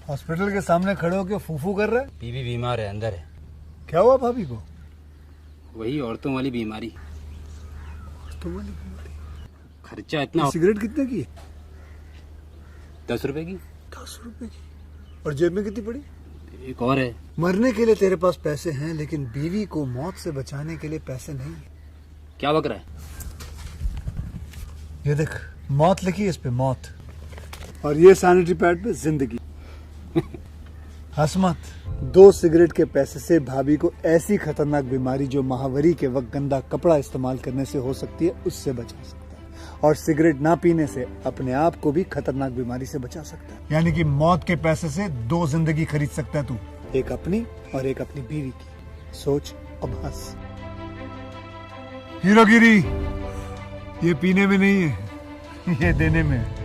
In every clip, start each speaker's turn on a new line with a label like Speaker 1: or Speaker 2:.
Speaker 1: Hospital के सामने खड़े होकर फूफू कर रहा है।
Speaker 2: बीवी बीमार है, अंदर है।
Speaker 1: क्या हुआ भाभी को?
Speaker 2: वही औरतों वाली बीमारी।
Speaker 1: औरतों वाली बीमारी?
Speaker 2: खर्चा इतना।
Speaker 1: सिगरेट कितने की?
Speaker 2: 10 रुपए की।
Speaker 1: 10 रुपए की? और जेब में कितनी पड़ी?
Speaker 2: एक और है।
Speaker 1: मरने के लिए तेरे पास पैसे हैं, लेकिन बीवी को मौत से बचाने के लिए पैसे नहीं है।
Speaker 2: क्या बक रहा है?
Speaker 1: ये देख, मौत लिखी है इस पे, मौत। और ये सैनिटरी पैड पे जिंदगी। हंस मत। 2 सिगरेट के पैसे से भाभी को ऐसी खतरनाक बीमारी जो महावरी के वक्त गंदा कपड़ा इस्तेमाल करने से हो सकती है, उससे बचा सकता है। और सिगरेट ना पीने से अपने आप को भी खतरनाक बीमारी से बचा सकता है। यानी कि मौत के पैसे से 2 जिंदगी खरीद सकता है तू, एक अपनी और एक अपनी बीवी की। सोच, अब हंस। हीरोगिरी ये पीने में नहीं है, ये देने में है।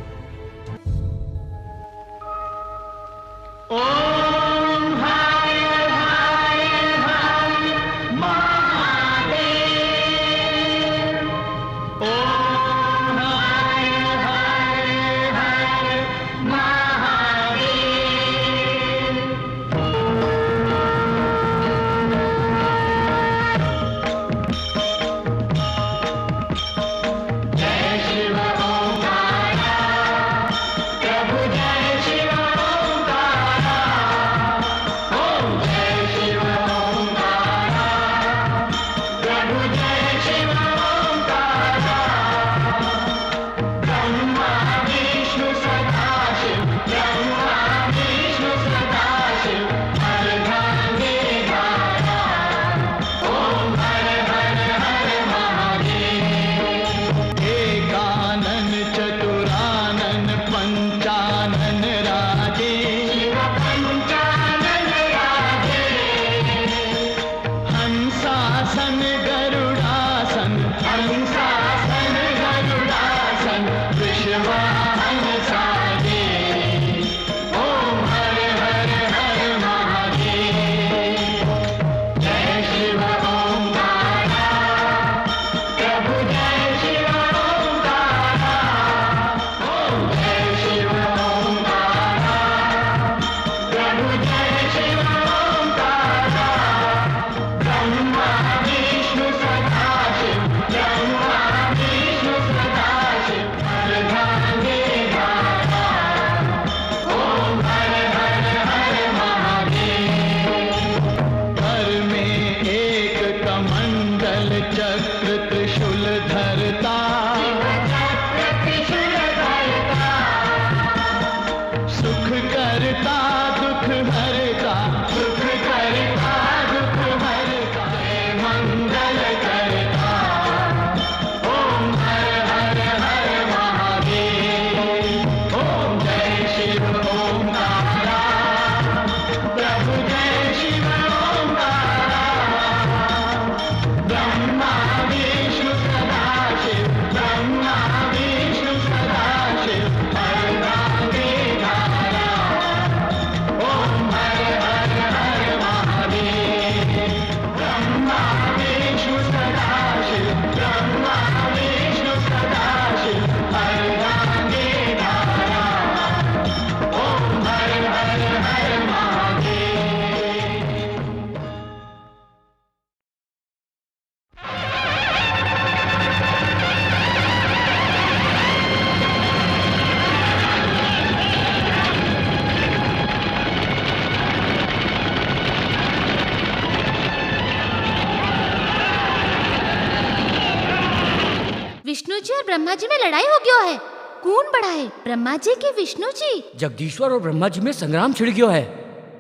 Speaker 3: विष्णु जी और ब्रह्मा जी में लड़ाई हो गयो है। कौन बड़ा है, ब्रह्मा जी की विष्णु जी?
Speaker 4: जगदीश्वर और ब्रह्मा जी में संग्राम छिड़ गयो है।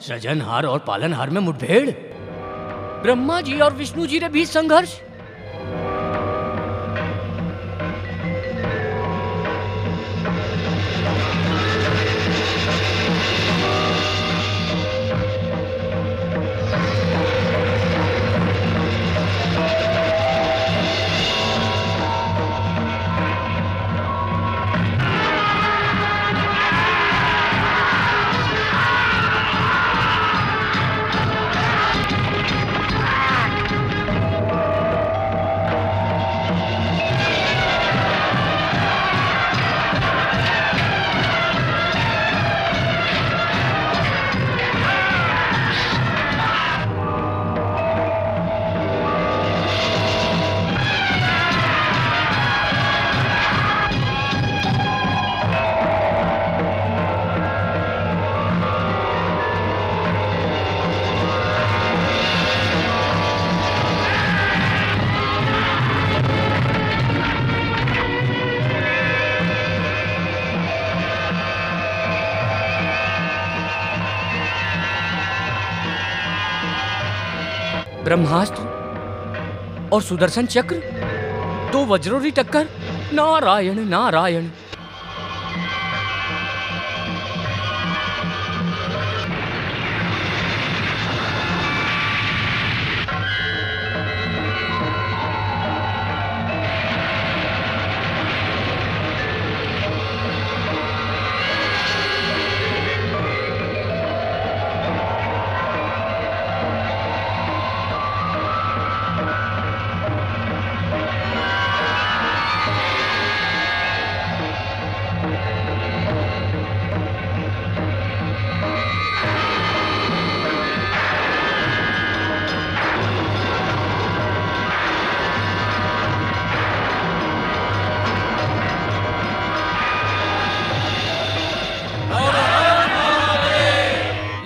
Speaker 4: सृजनहार और पालनहार में मुठभेड़। ब्रह्मा जी और विष्णु जी के बीच संघर्ष। ब्रह्मास्त्र और सुदर्शन चक्र, दो वज्रों की टक्कर। नारायण नारायण।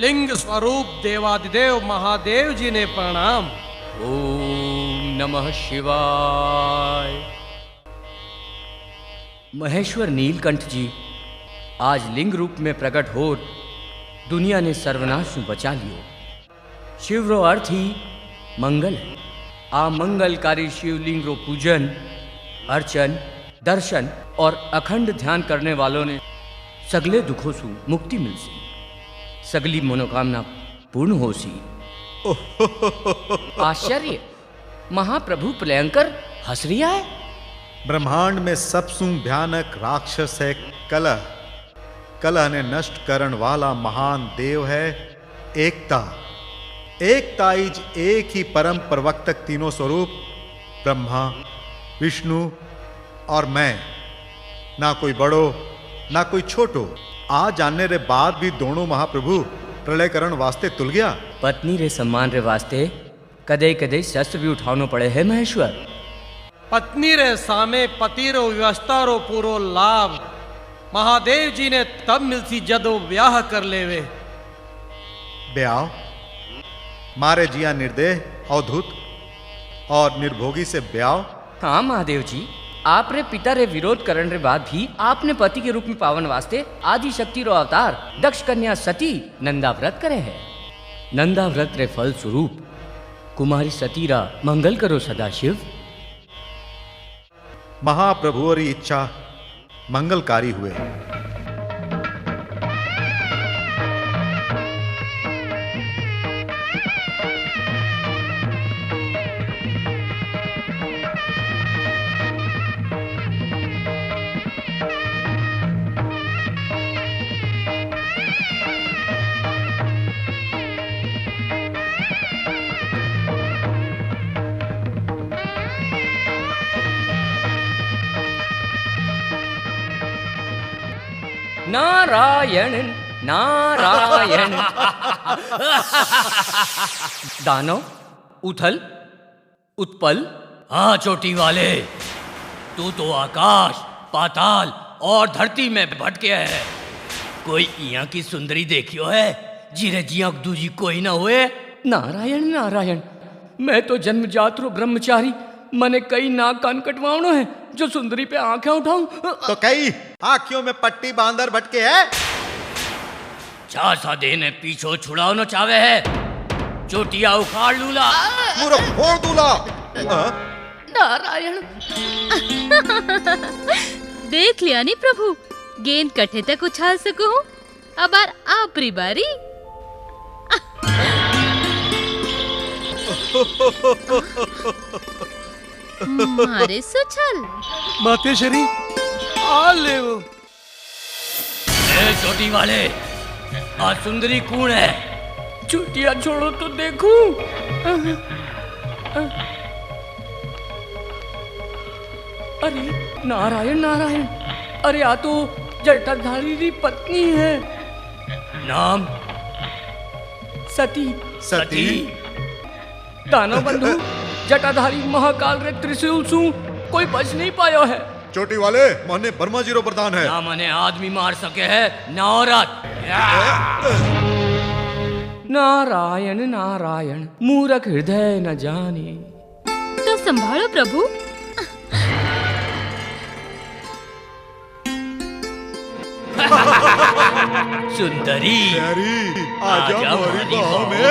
Speaker 5: लिंग स्वरूप देवादिदेव महादेव जी ने प्रणाम।
Speaker 4: ओम नमः शिवाय। महेश्वर नीलकंठ जी आज लिंग रूप में प्रकट हो दुनिया ने सर्वनाश में बचा लियो। शिव रो अर्थ ही मंगल है। आ मंगलकारी शिवलिंग रो पूजन, अर्चन, दर्शन और अखंड ध्यान करने वालों ने सगले दुखों से मुक्ति मिल सी, सगली मनोकामना पूर्ण हो सी। आश्चर्य, महाप्रभु प्रलयंकर हंस रिया है।
Speaker 6: ब्रह्मांड में सबसु भयानक राक्षस है कलह। कलह ने नष्ट करण वाला महान देव है एकता। एकता इज एक ही परम प्रवक्तक तीनों स्वरूप ब्रह्मा, विष्णु और मैं। ना कोई बड़ो ना कोई छोटो। आज जानने रे बाद भी दोनों महाप्रभु प्रलय करण वास्ते तुल गया।
Speaker 4: पत्नी रे सम्मान रे वास्ते कदे कदे शस्त्र भी उठानो पड़े है महेश्वर।
Speaker 5: पत्नी रे सामे पति रो व्यवस्था रो पूरो लाभ महादेव जी ने तब मिलसी जदो ब्याह कर लेवे।
Speaker 6: ब्याह मारे जिया निर्देह अवधूत और निर्भोगी से ब्याह।
Speaker 4: हाँ महादेव जी, आप रे पिता रे विरोध करने रे बाद भी आपने पति के रूप में पावन वास्ते आदि शक्ति रो अवतार दक्ष कन्या सती नंदा व्रत करे है। नंदा व्रत रे फल स्वरूप कुमारी सती रा मंगल करो सदाशिव।
Speaker 6: महाप्रभु की इच्छा मंगलकारी हुए।
Speaker 4: नारायण नारायण। दानव, उथल, उत्पल। हाँ चोटी वाले, तू तो आकाश, पाताल और धरती में भटके है। कोई इया की सुंदरी देखियो है जिरे जिया दूजी कोई ना हुए। नारायण नारायण। मैं तो जन्मजात रो ब्रह्मचारी, मने कई नाक कान कटवानो है जो सुंदरी पे आंखें उठाऊं।
Speaker 6: तो कई आंखियों में पट्टी बांधर भटके है।
Speaker 4: चा सा देने पीछो छुड़ाओ न चावे है। चोटिया उखाड़ लूला,
Speaker 6: पूरा फोड़ दूला।
Speaker 3: नारायण। देख लिया नी प्रभु, गेंद कट्ठे तक उछाल सको हूँ। अब आपरी बारी। मारे सुछल
Speaker 5: माते शरी आ ले वो।
Speaker 4: चोटी वाले, आज सुंदरी कौन है? चुटिया छोड़ो तो देखूं। अरे नारायण नारायण। अरे आ तो जटाधारी की पत्नी है। नाम सती।
Speaker 6: सती।
Speaker 4: दानव बंधु, जटाधारी महाकाल रे त्रिशूल सु कोई बच नहीं पायो है।
Speaker 6: चोटी वाले मने ब्रह्मा जी रो वरदान है।
Speaker 4: ना मने आदमी मार सके है ना औरत। नारायण नारायण। मूरख हृदय न जाने।
Speaker 3: तो संभालो प्रभु।
Speaker 6: अरे
Speaker 4: सुंदरी,
Speaker 6: आजा हमारी बाहों में।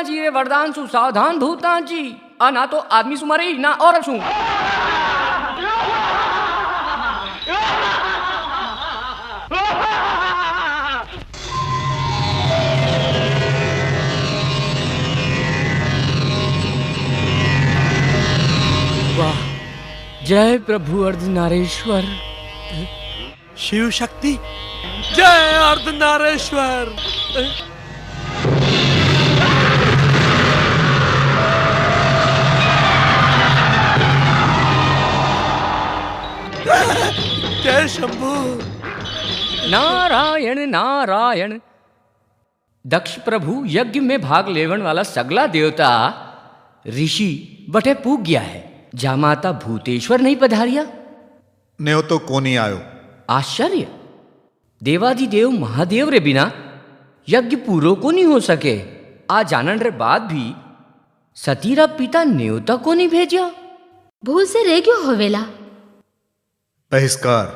Speaker 4: ब्रह्मा जी रे वरदान सु सावधान भूता जी आ ना तो आदमी सुमारे ना और सु। वाह, जय प्रभु अर्धनारेश्वर।
Speaker 5: शिव शक्ति, जय अर्धनारेश्वर। जय शंभू।
Speaker 4: नारायण नारायण। दक्ष प्रभु यज्ञ में भाग लेवन वाला सगला देवता ऋषि बटे पूग गया है, जा माता भूतेश्वर नहीं पधारिया।
Speaker 6: न्यो तो कोनी आयो।
Speaker 4: आश्चर्य, देवादिदेव महादेव रे बिना यज्ञ पूरो को नहीं हो सके। आ जानन रे बाद भी सतीरा पिता न्योता को नहीं भेजा।
Speaker 3: भूल से रह क्यों होवेला?
Speaker 6: बहिष्कार,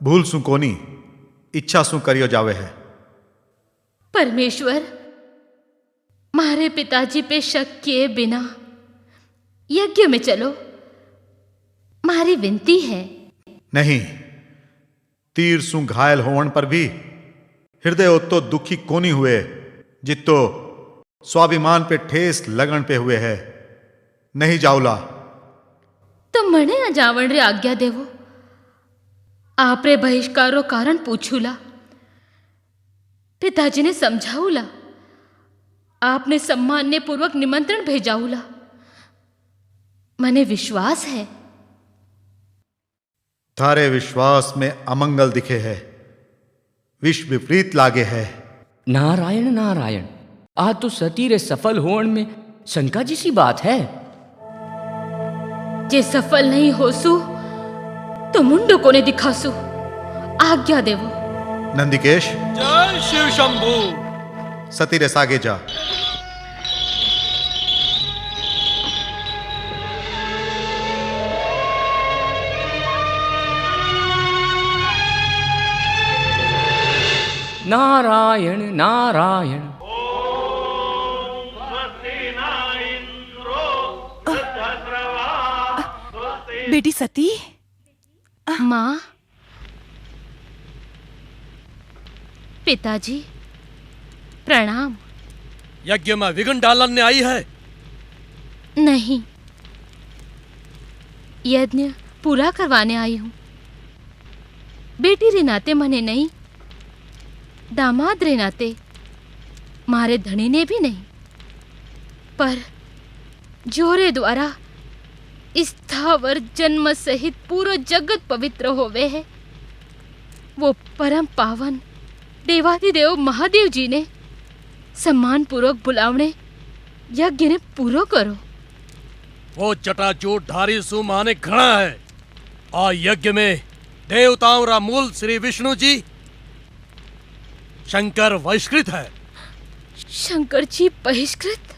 Speaker 6: भूल सु कोनी, इच्छा सु करियो जावे है।
Speaker 3: परमेश्वर, मारे पिताजी पे शक किए बिना यज्ञ में चलो, मारी विनती है।
Speaker 6: नहीं, तीर सु घायल होवन पर भी हृदय उतो दुखी कोनी हुए, जितो स्वाभिमान पे ठेस लगन पे हुए है। नहीं जाऊला।
Speaker 3: तो मने न जावण रे आज्ञा देवो। आप रे बहिष्कारो कारण पूछूला, पिताजी ने समझाऊला, आपने सम्मान्य पूर्वक निमंत्रण भेजाऊला। मने विश्वास है।
Speaker 6: थारे विश्वास में अमंगल दिखे है, विष विपरीत लागे है।
Speaker 4: नारायण नारायण, आ तो सती रे सफल होने में शंका जैसी बात है।
Speaker 3: जे सफल नहीं होसु तो मुंडो कोने दिखासु, आज्ञा देवो।
Speaker 6: नंदिकेश,
Speaker 5: जय शिव शंभू।
Speaker 6: सती रे सागे जा।
Speaker 4: नारायण नारायण।
Speaker 7: बेटी सती।
Speaker 3: माँ, पिताजी प्रणाम।
Speaker 5: यज्ञ में विघ्न डालने आई है?
Speaker 3: नहीं, यज्ञ पूरा करवाने आई हूँ। बेटी रे नाते मने नहीं, दामाद रे नाते मारे धनी ने भी नहीं, पर जोरे द्वारा स्थावर जन्म सहित पूरो जगत पवित्र होवे है। वो परम पावन देवादिदेव महादेव जी ने सम्मान पूर्वक बुलावने यज्ञ ने पूरो करो।
Speaker 5: वो जटाजूट धारी सुमाने खड़ा है। आ यज्ञ में देवताओं रा मूल श्री विष्णु जी शंकर बहिष्कृत है।
Speaker 3: शंकर जी बहिष्कृत?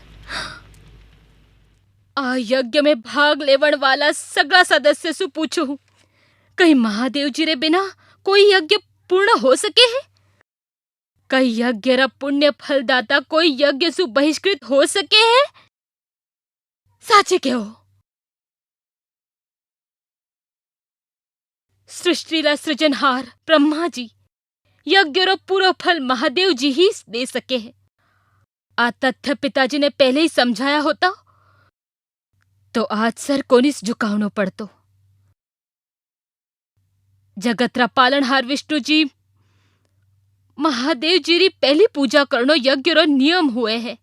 Speaker 3: आ यज्ञ में भाग लेवन वाला सगला सदस्य सु पूछू, कहीं महादेव जी रे बिना कोई यज्ञ पूर्ण हो सके है? कई यज्ञ रा पुण्य फलदाता कोई यज्ञ सु बहिष्कृत हो सके है? साचे कहो। सृष्टि रा सृजनहार ब्रह्मा जी यज्ञ रो पूरा फल महादेव जी ही दे सके है। आ तथ्य पिताजी ने पहले ही समझाया होता तो आज सर कोनिस झुकावनो पड़तो। जगत रा पालनहार विष्णु जी महादेव जी री पहली पूजा करनो यज्ञ रो नियम हुए है,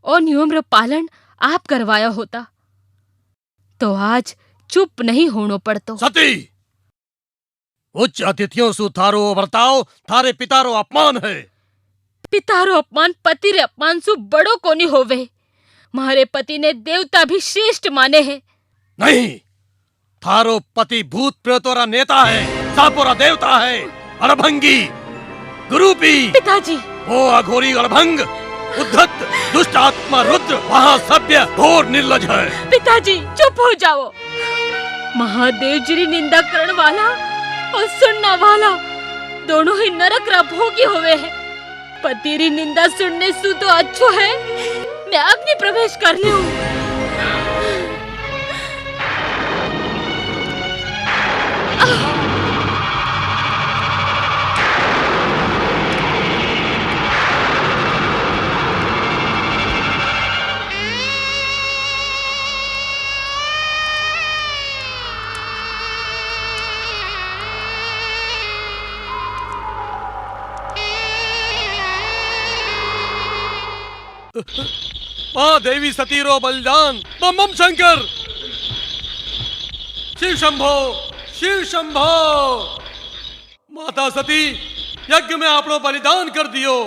Speaker 3: और नियम रो पालन आप करवाया होता तो आज चुप नहीं होनो पड़तो।
Speaker 5: सती, उच्च अतिथियों सु थारो बर्ताव थारे पितारो अपमान है।
Speaker 3: पितारो अपमान पति रे अपमान सु बड़ो कोनी होवे। मारे पति ने देवता भी श्रेष्ठ माने हैं।
Speaker 5: नहीं, थारो पति भूत प्रेतोरा नेता है, सापोरा देवता है, अड़भंगी गुरुपी।
Speaker 3: पिताजी,
Speaker 5: वो अघोरी अड़भंग उद्धत दुष्ट आत्मा रुद्र महासभ्य घोर निर्लज है।
Speaker 3: पिताजी चुप हो जाओ। महादेव जी री निंदा करने वाला और सुनने वाला दोनों ही नरक रा भोगी होवे है। पति री निंदा सुनने सु तो अच्छो है मैं अग्नि प्रवेश कर लूं।
Speaker 5: महादेवी सतीरो बलिदान, बम बम शंकर। शिव शंभो, शिव शंभो। माता सती यज्ञ में आपनो बलिदान कर दियो।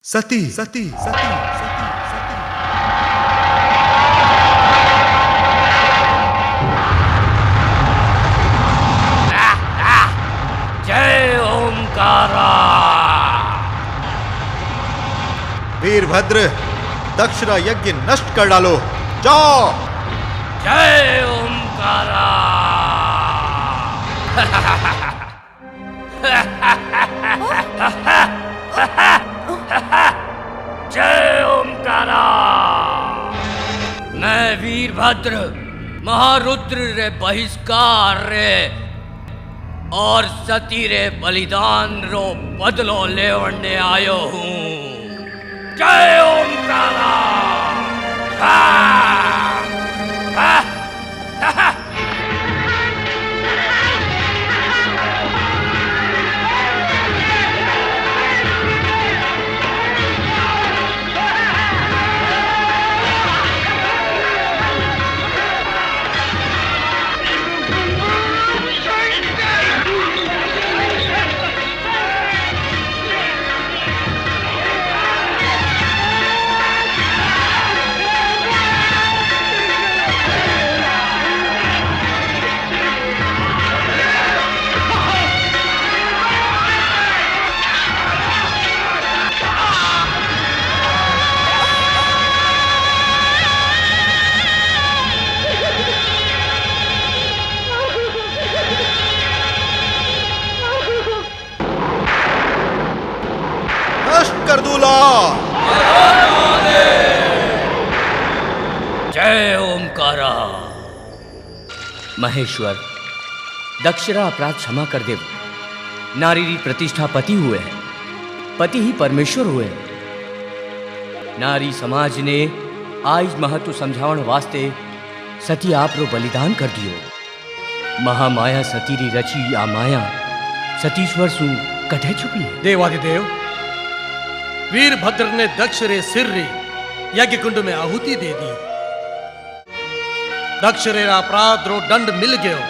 Speaker 6: सती सती सती सती सती।
Speaker 4: जय ओमकारा।
Speaker 6: वीरभद्र, दक्षरा यज्ञ नष्ट कर डालो, जाओ।
Speaker 4: जय ओमकारा। जय ओमकारा। मैं वीरभद्र महारुद्र रे बहिष्कार रे और सती रे बलिदान रो बदलो लेवने आयो हूँ। जय ओमकारा।
Speaker 6: कर दूला।
Speaker 4: जय ओमकारा। महेश्वर, दक्षरा अपराध क्षमा कर देव। नारी री प्रतिष्ठा पति हुए है, पति ही परमेश्वर हुए। नारी समाज ने आज महत्व समझावन वास्ते सती आप रो बलिदान कर दियो। महामाया सती री रची आ माया सतीश्वर सु कठे छुपी है।
Speaker 5: देवादिदेव, वीरभद्र ने दक्ष रे सिर री यज्ञ कुंड में आहुति दे दी। दक्ष रे अपराध रो दंड मिल गयो।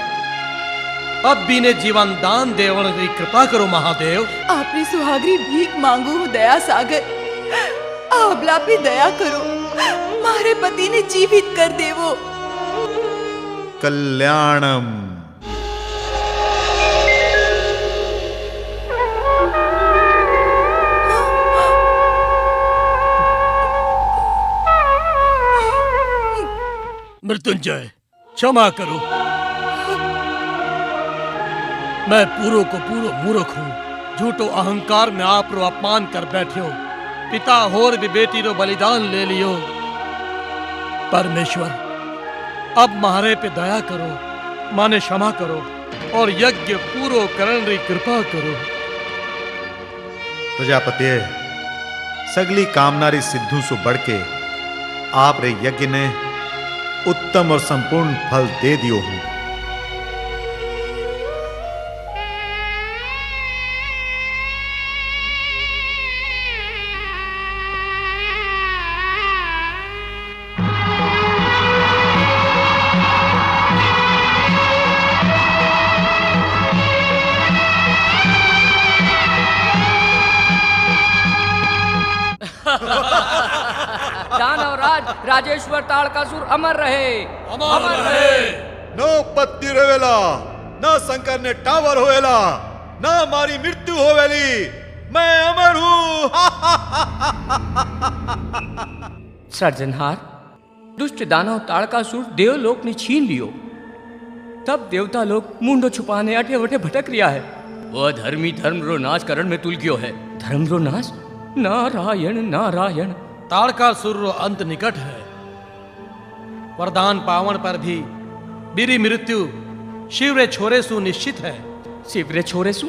Speaker 5: अब भी ने जीवन दान देवण री कृपा करो महादेव।
Speaker 7: आपने सुहागरी भीख मांगो हो दया सागर। आबला भी दया करो, मारे पति ने जीवित कर देवो।
Speaker 6: कल्याणम।
Speaker 5: मृत्युंजय, क्षमा करो। मैं पूरो को पूरो मूर्ख हूँ। झूठो अहंकार में आप रो अपमान कर बैठियो। पिता होर भी बेटी रो बलिदान ले लियो। परमेश्वर, अब मारे पे दया करो, माने क्षमा करो और यज्ञ पूरो करण री कृपा करो।
Speaker 6: प्रजापति, सगली कामना री सिद्धू सु बढ़ के आप रे यज्ञ ने उत्तम और संपूर्ण फल दे दियो हूं।
Speaker 4: दानवराज राजेश्वर ताड़कासुर अमर रहे, अमर रहे।
Speaker 6: नो पत्ती रोवेला, न शंकर ने टावर होवेला, न मारी मृत्यु होवेली। मैं अमर हूं।
Speaker 4: सृजनहार, दुष्ट दानव ताड़कासुर देवलोक ने छीन लियो। तब देवता लोग मुंडो छुपाने अठे वठे भटक रिया है। वह धर्मी धर्म रो नाश करण में तुल गयो है। धर्म रो नाश? नारायण नारायण।
Speaker 5: ताड़कासुर अंत निकट है। वरदान पावन पर भी बीरी मृत्यु शिवरे छोरे सु निश्चित है।
Speaker 4: शिवरे छोरे सु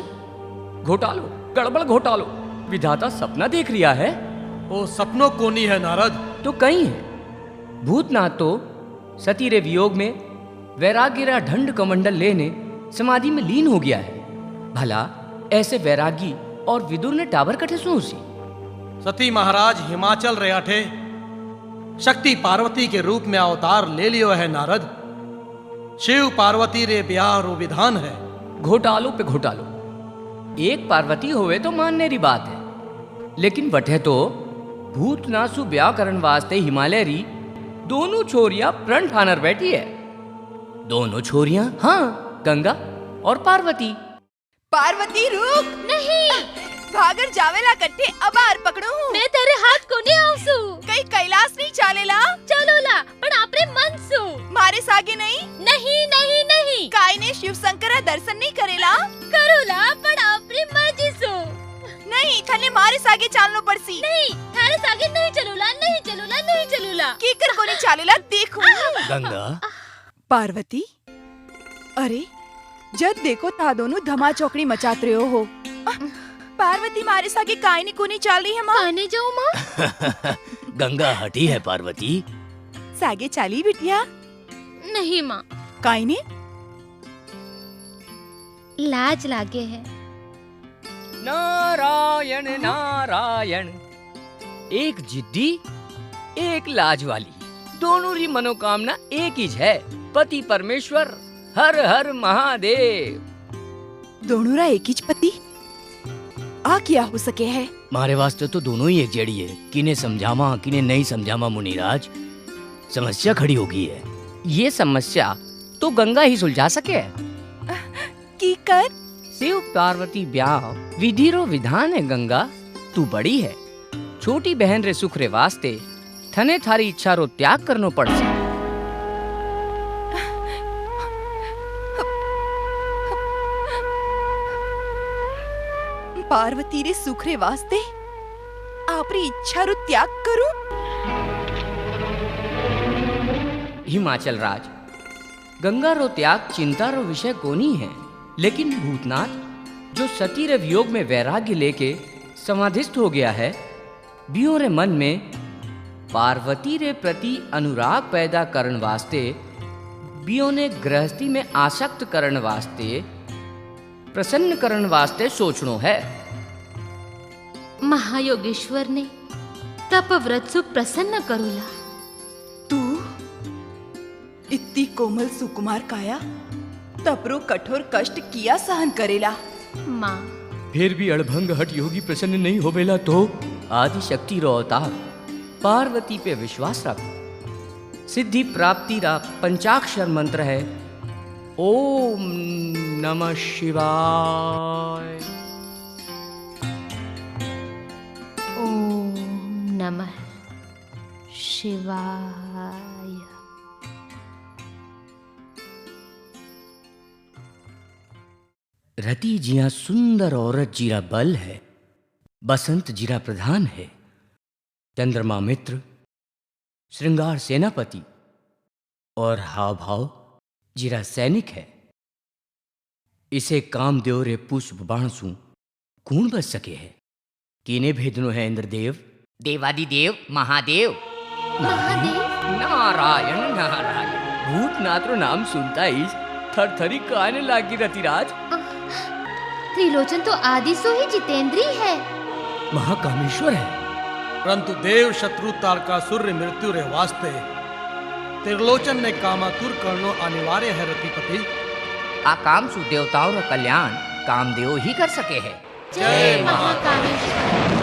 Speaker 4: घोटालो, गड़बड़ घोटालो। विधाता सपना देख रिया है।
Speaker 5: वो सपनों कोनी है नारद।
Speaker 4: तो कहीं है। भूतनाथ तो सती रे वियोग में वैराग्यरा ढंड कमंडल लेने समाधि में लीन हो गया है। भला ऐसे वैरागी और विदुर ने टावर कटे सो उसी।
Speaker 5: सती महाराज हिमाचल रे अठे शक्ति पार्वती के रूप में अवतार ले लियो है नारद। शिव पार्वती रे ब्याह रो विधान है।
Speaker 4: घोटालो पे घोटालो। एक पार्वती होवे तो मानने री बात है, लेकिन वठे तो भूतनासु ब्याह करन वास्ते हिमालय री दोनों छोरियां प्रण ठानर बैठी है। दोनों छोरियां? हाँ, गंगा और पार्वती।
Speaker 7: पार्वती रुक।
Speaker 3: नहीं,
Speaker 7: भागर जावेला कट्टे अबार पकड़ो हूँ।
Speaker 3: मैं तेरे हाथ को नहीं आवसू।
Speaker 7: कई कैलाश नहीं चालेला।
Speaker 3: चलोला, पण आपरे मन सु।
Speaker 7: मारे सागे नहीं।
Speaker 3: नहीं नहीं नहीं।
Speaker 7: काय ने शिव शंकर दर्शन नहीं करेला।
Speaker 3: करोला, पण आपरी मर्जी सु।
Speaker 7: नहीं, थने मारे सागे चालनो पड़सी।
Speaker 3: नहीं, थारे सागे नहीं चलोला, नहीं चलोला, नहीं चलोला।
Speaker 7: कीकर को नहीं चालेला देखो।
Speaker 4: गंगा,
Speaker 7: पार्वती, अरे जब देखो ता दोनों धमा चौकड़ी मचात रहे हो। पार्वती मारे सागे कायनी को नहीं चाल रही है माँ।
Speaker 3: आने जाओ माँ।
Speaker 4: गंगा हटी है पार्वती।
Speaker 7: सागे चाली बिटिया।
Speaker 3: नहीं माँ,
Speaker 7: कायने
Speaker 3: लाज लागे है।
Speaker 4: नारायण नारायण। एक जिद्दी, एक लाज वाली, दोनों री मनोकामना एक ही है। पति परमेश्वर हर हर महादेव।
Speaker 7: दोनों रा एक ही पति आ क्या हो सके है।
Speaker 4: मारे वास्ते तो दोनों ही एक जड़ी है। किने समझामा किने नहीं समझामा मुनिराज, समस्या खड़ी हो गई है। ये समस्या तो गंगा ही सुलझा सके है।
Speaker 7: की कर
Speaker 4: शिव पार्वती ब्याह विधि रो विधान है। गंगा तू बड़ी है, छोटी बहन रे सुख रे वास्ते थने थारी इच्छा रो त्याग करनो पड़ से।
Speaker 7: पार्वती रे सुख रे वास्ते आपरी इच्छा रो त्याग करूं।
Speaker 4: हिमाचल राज, गंगा रो त्याग चिंता रो विषय कोनी है, लेकिन भूतनाथ जो सती रे वियोग में वैराग्य लेके समाधिस्थ हो गया है, बियों रे मन में पार्वती रे प्रति अनुराग पैदा करन वास्ते, बियों ने गृहस्थी में आसक्त करन वास्ते, प्रसन्न करन वास्ते सोचनो है।
Speaker 3: महायोगेश्वर ने तप व्रत सु प्रसन्न करूला।
Speaker 7: तू इतनी कोमल सुकुमार काया तपरो कठोर कष्ट किया सहन करेला।
Speaker 3: माँ,
Speaker 4: फिर भी अड़भंग हट योगी प्रसन्न नहीं होवेला तो आदि शक्ति रो अवतार पार्वती पे विश्वास रख। सिद्धि प्राप्ति रा पंचाक्षर मंत्र है ओम नमः शिवाय।
Speaker 3: ओम नमः शिवाय।
Speaker 4: रति जिया सुंदर औरत जीरा बल है, बसंत जीरा प्रधान है, चंद्रमा मित्र, श्रृंगार सेनापति और हाव भाव जीरा सैनिक है। इसे कामदेव रे पुष्प बाणसु कौन बच सके है। किने भेदनो है इंद्रदेव, देवादिदेव महादेव।
Speaker 3: महादेव,
Speaker 4: नारायण नारायण। भूतनाथ रो नाम सुनता ही थरथरी काने लागी रतिराज।
Speaker 3: त्रिलोचन तो आदि सो ही जितेंद्री है।
Speaker 4: महाकामेश्वर है।
Speaker 5: परंतु देव शत्रु तारकासुर रे मृत्यु रे वास्ते त्रिलोचन ने कामातुर करनो अनिवार्य है रतिपति।
Speaker 4: आकांक्षु देवताओं रो कल्याण कामदेव ही कर सके है।
Speaker 3: जय महाकामेश्वर।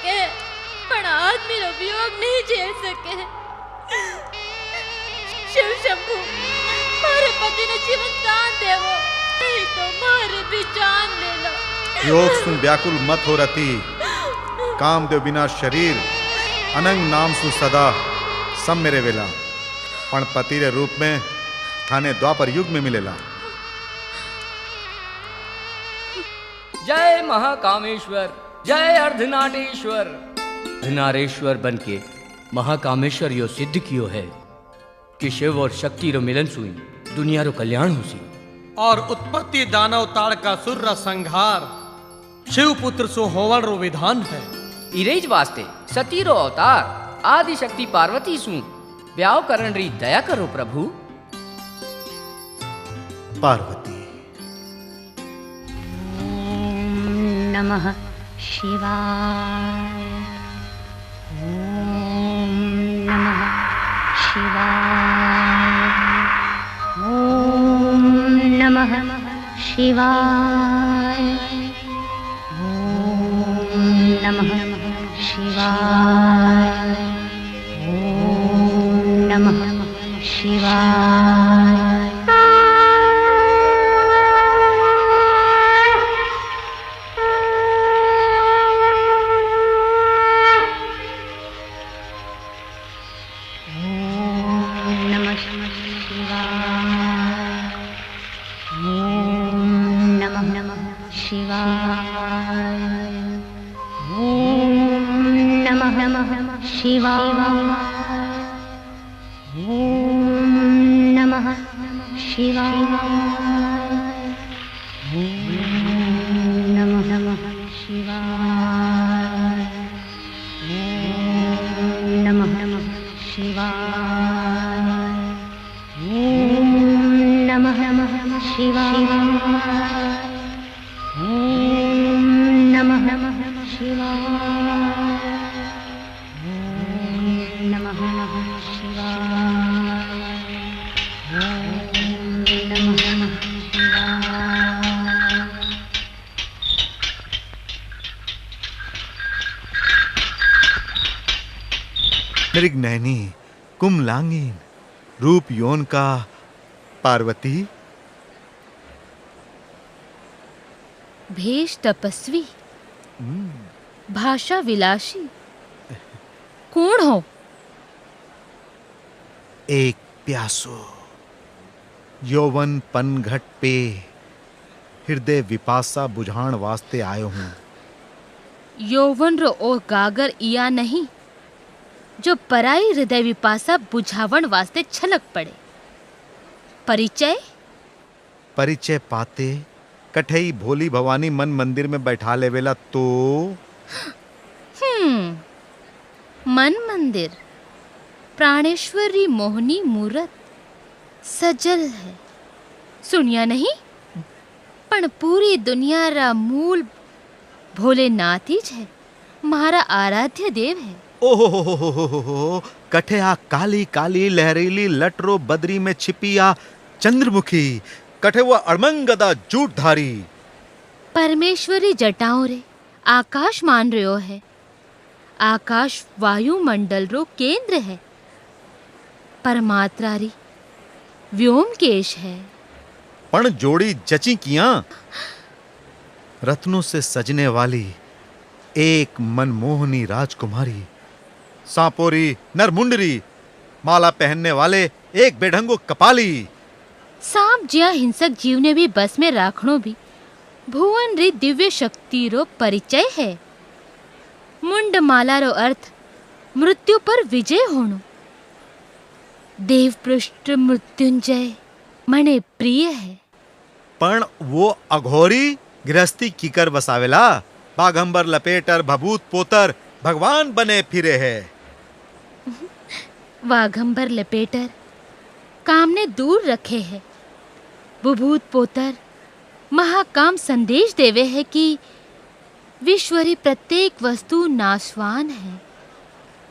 Speaker 3: सके पण आदमी रो वियोग नहीं झेल सके। शिव शंभु मारे पति ने जीवन दान देवो, नहीं तो मारे भी जान ले लो।
Speaker 6: योग सु व्याकुल मत हो रती, कामदेव बिना शरीर अनंग नाम सु सदा सम मेरे वेला, पण पति रे रूप में थाने द्वापर युग में मिलेला।
Speaker 4: जय महाकामेश्वर, जय अर्धनारीश्वर। अर्धनारीश्वर बन के महाकामेश्वर यो सिद्ध कियो है कि शिव और शक्ति रो मिलन सुई दुनिया रो कल्याण हो सी।
Speaker 5: और उत्पत्ति दानव ताड़का सुर रा संहार शिव पुत्र सो होवण रो विधान है।
Speaker 4: इरेज वास्ते सती रो अवतार आदि शक्ति पार्वती सु ब्याह करण री दया करो प्रभु।
Speaker 6: पार्वती
Speaker 8: नमः शिवाय। ओम नमः शिवाय। ओम नमः शिवाय। ओम नमः शिवाय। ओम नमः शिवाय।
Speaker 6: मृगनयनी कुमलांगीन रूप यौन का पार्वती।
Speaker 3: भेष तपस्वी, भाषा विलासी, कौन हो?
Speaker 6: एक प्यासो यौवन पनघट पे हृदय विपासा बुझाण वास्ते आयो हूं।
Speaker 3: यौवन रो ओ गागर इया नहीं जो पराई हृदय विपासा बुझावन वास्ते छलक पड़े। परिचय?
Speaker 6: परिचय पाते कठई भोली भवानी मन मंदिर में बैठा लेवेला तो
Speaker 3: मन मंदिर प्राणेश्वरी मोहनी मूरत सजल है, सुनिया नहीं? पण पूरी दुनिया रा मूल भोलेनाथ ही है, मारा आराध्य देव है।
Speaker 6: ओहो कठे आ काली काली लहरीली लटरो बदरी में छिपी आ चंद्रमुखी, कठे वो अड़मंगदा जूठधारी।
Speaker 3: परमेश्वरी जटाओं रे आकाश मान रहो है। आकाश वायुमंडल रो केंद्र है। परमात्रा री व्योमकेश है।
Speaker 6: पण जोड़ी जची किया रत्नों से सजने वाली एक मनमोहनी राजकुमारी, सांपोरी नरमुंडरी, माला पहनने वाले एक बेढंगो कपाली।
Speaker 3: सांप जिया हिंसक जीव ने भी बस में राखणो भी भुवन री दिव्य शक्ति रो परिचय है। मुंड माला रो अर्थ मृत्यु पर विजय होनो। देवपृष्ठ मृत्युंजय मने प्रिय है।
Speaker 6: पण वो अघोरी गृहस्थी कीकर बसावेला, बाघंबर लपेटर भभूत पोतर भगवान बने फिरे है।
Speaker 3: वाघंबर लपेटर काम ने दूर रखे है। बुभूत पोतर महाकाम संदेश देवे है कि विश्वरी प्रत्येक वस्तु नाशवान है।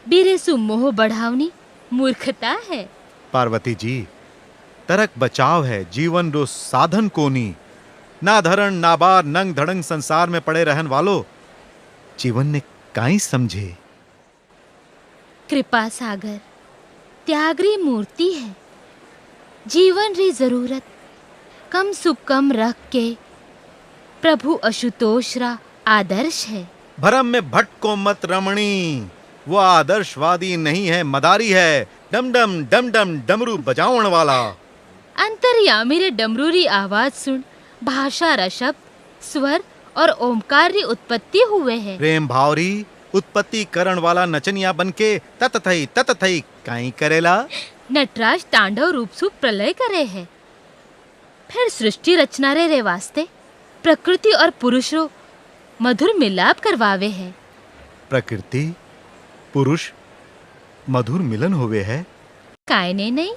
Speaker 3: बिरेसु मोह बढ़ावनी मूर्खता है।
Speaker 6: पार्वती जी, तरक बचाव है जीवन रो साधन कोनी। ना धरण ना बार नंग धड़ंग संसार में पड़े रहन वालो जीवन ने काई समझे।
Speaker 3: कृपा सागर त्याग री मूर्ति है, जीवन री जरूरत कम सु कम रख के प्रभु आशुतोष रा आदर्श है।
Speaker 6: भरम में भटको मत रमणी, वो आदर्शवादी नहीं है, मदारी है, डम डम डम डम डमरू बजावण वाला।
Speaker 3: अंतर्यामी रे डमरू री आवाज सुन भाषा रा शब्द स्वर और ओमकार री उत्पत्ति हुए है।
Speaker 6: प्रेम भावरी उत्पत्ति करण वाला नचनिया बनके ततथई काई करेला।
Speaker 3: नटराज तांडव रूप सु प्रलय करे है, फिर सृष्टि रचना रे वास्ते प्रकृति और पुरुष रो मधुर मिलाप करवावे है।
Speaker 6: प्रकृति पुरुष मधुर मिलन हुए है।
Speaker 3: कायने नहीं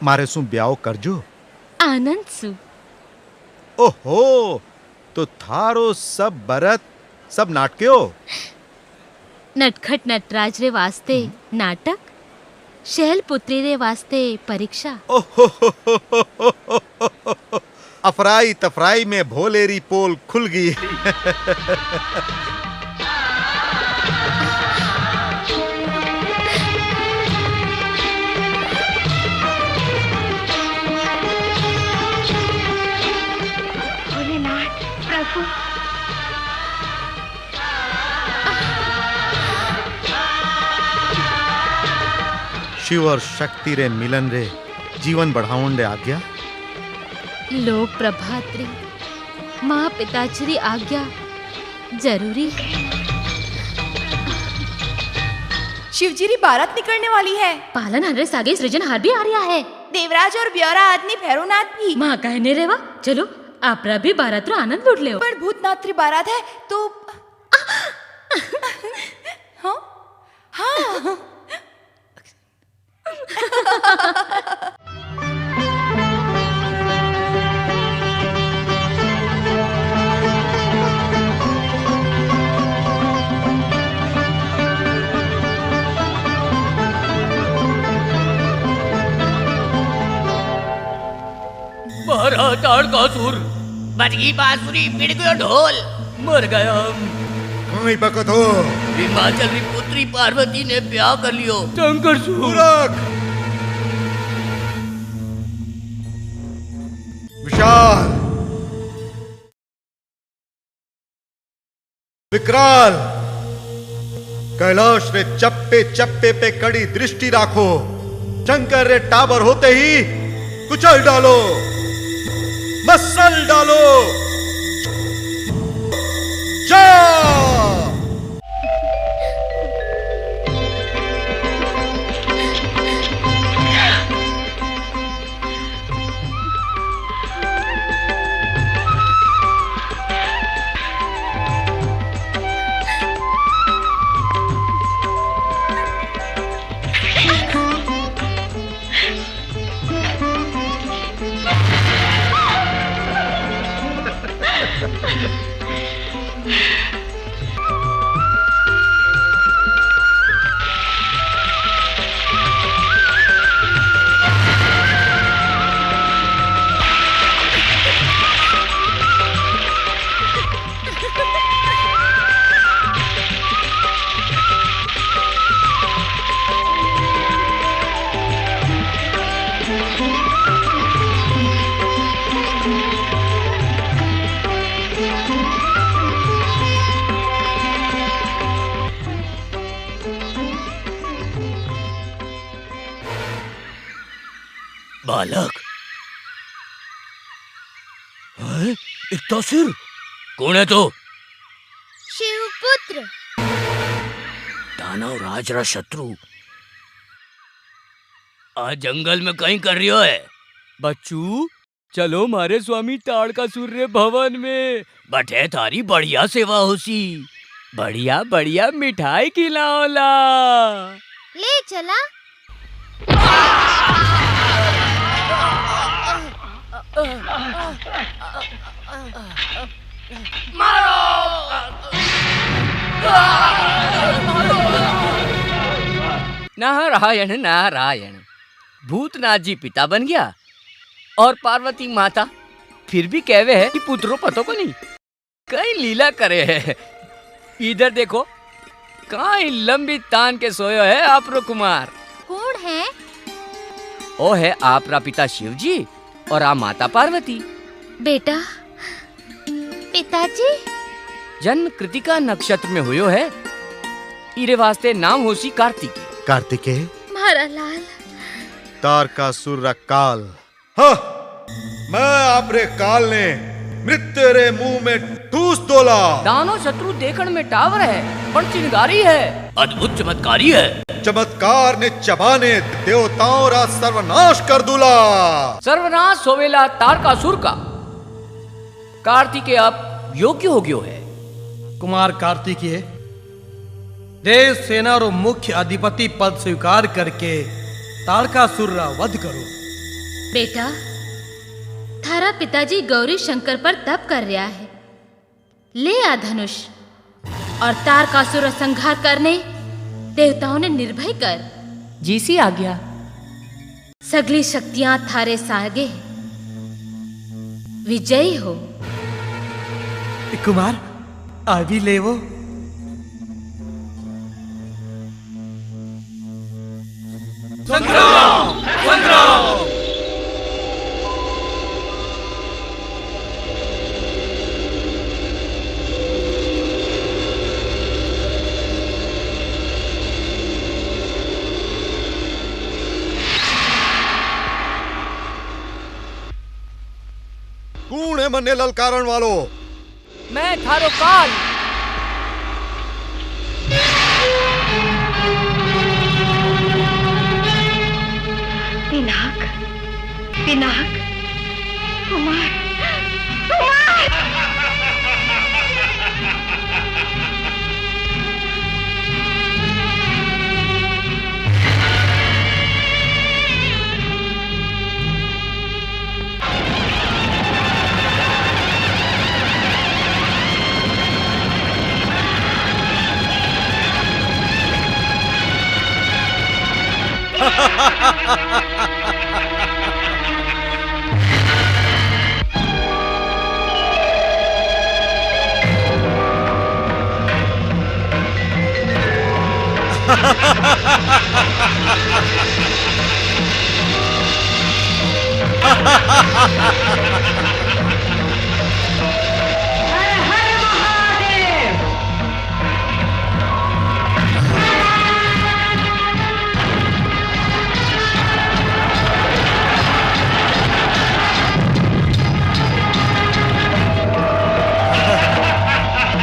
Speaker 6: मारे सु ब्याव करजो।
Speaker 3: आनंद सु।
Speaker 6: ओहो, तो थारो सब बरत सब नाटक्यो।
Speaker 3: नटखट नटराज रे वास्ते नाटक, शैलपुत्री रे वास्ते परीक्षा।
Speaker 6: ओहो, अफराई तफराई में भोलेरी पोल खुल गई।
Speaker 8: भोलेनाथ प्रभु।
Speaker 6: शिव और शक्ति रे मिलन रे जीवन बढ़ाउन रे आज्ञा।
Speaker 3: लोक प्रभात्री माँ पिताजी री आज्ञा जरूरी है।
Speaker 7: शिवजी री बारात निकलने वाली है।
Speaker 3: पालन हरे सागे सृजनहार भी आ रहा है।
Speaker 7: देवराज और ब्योरा आदमी भैरवनाथ भी।
Speaker 3: माँ कहने रेवा, चलो आपरा भी बारात रो आनंद लूट ले।
Speaker 7: पर भूतनाथ री बारात है तो हाँ हाँ
Speaker 4: मारा ताड़कासुर, बज गई बांसुरी, पिट गयो ढोल, मर गया हम।
Speaker 6: कहीं बकत हो।
Speaker 4: हिमाचल की पुत्री पार्वती ने ब्याह कर लियो। शंकर
Speaker 6: विशाल विकराल, कैलाश रे चप्पे चप्पे पे कड़ी दृष्टि राखो। शंकर रे टाबर होते ही कुचल डालो, मसल डालो। जा
Speaker 4: बालक, इतना सिर कौन है तो?
Speaker 3: शिवपुत्र।
Speaker 4: दानव राज रा शत्रु आज जंगल में कहीं कर रही है।
Speaker 9: बच्चू चलो मारे स्वामी ताड़कासुर रे भवन में,
Speaker 4: बटे थारी बढ़िया सेवा होसी।
Speaker 9: बढ़िया बढ़िया मिठाई खिलाओला।
Speaker 3: ले चला।
Speaker 4: नारायण नारायण, भूतनाथ जी पिता बन गया और पार्वती माता फिर भी कहवे है कि पुत्रों पतों को नहीं। कई लीला करे है। इधर देखो
Speaker 9: काई लंबी तान के सोयो है आपरो कुमार।
Speaker 3: कौन है?
Speaker 9: ओ है आपरा पिता शिव जी और आ माता पार्वती।
Speaker 3: बेटा, पिताजी।
Speaker 9: जन्म कृतिका नक्षत्र में हुयो है। इरे वास्ते नाम होसी कार्तिकी।
Speaker 6: कार्तिकेय
Speaker 3: मारा लाल।
Speaker 6: तारकासुर काल। हाँ, मैं आपरे काल ने मृत्यु रे मुंह में ठूस दोला।
Speaker 9: दानो शत्रु देखण में टावर है, पण चिंगारी है, अद्भुत चमत्कारी है।
Speaker 6: चमत्कार ने चबाने देवताओं रा सर्वनाश कर दूला।
Speaker 9: सर्वनाश होवेला तारकासुर का। कार्तिकेय अब योग्य हो गयो है।
Speaker 5: कुमार कार्तिकेय, देव सेना रो मुख्य अधिपति पद स्वीकार करके तारकासुर रा वध करो।
Speaker 3: बेटा, थारा पिताजी गौरी शंकर पर तप कर रहा है। ले आ धनुष और तारकासुर संहार करने देवताओं ने निर्भय कर।
Speaker 9: जी सी आ गया।
Speaker 3: सगली शक्तियां थारे सागे, विजयी हो।
Speaker 5: कुमार अभी ले वो।
Speaker 4: संग्राम संग्राम।
Speaker 6: कौन है मन्ने ललकारण वालो?
Speaker 9: मैं थारो काल।
Speaker 8: पिनाक, पिनाक, कुमार,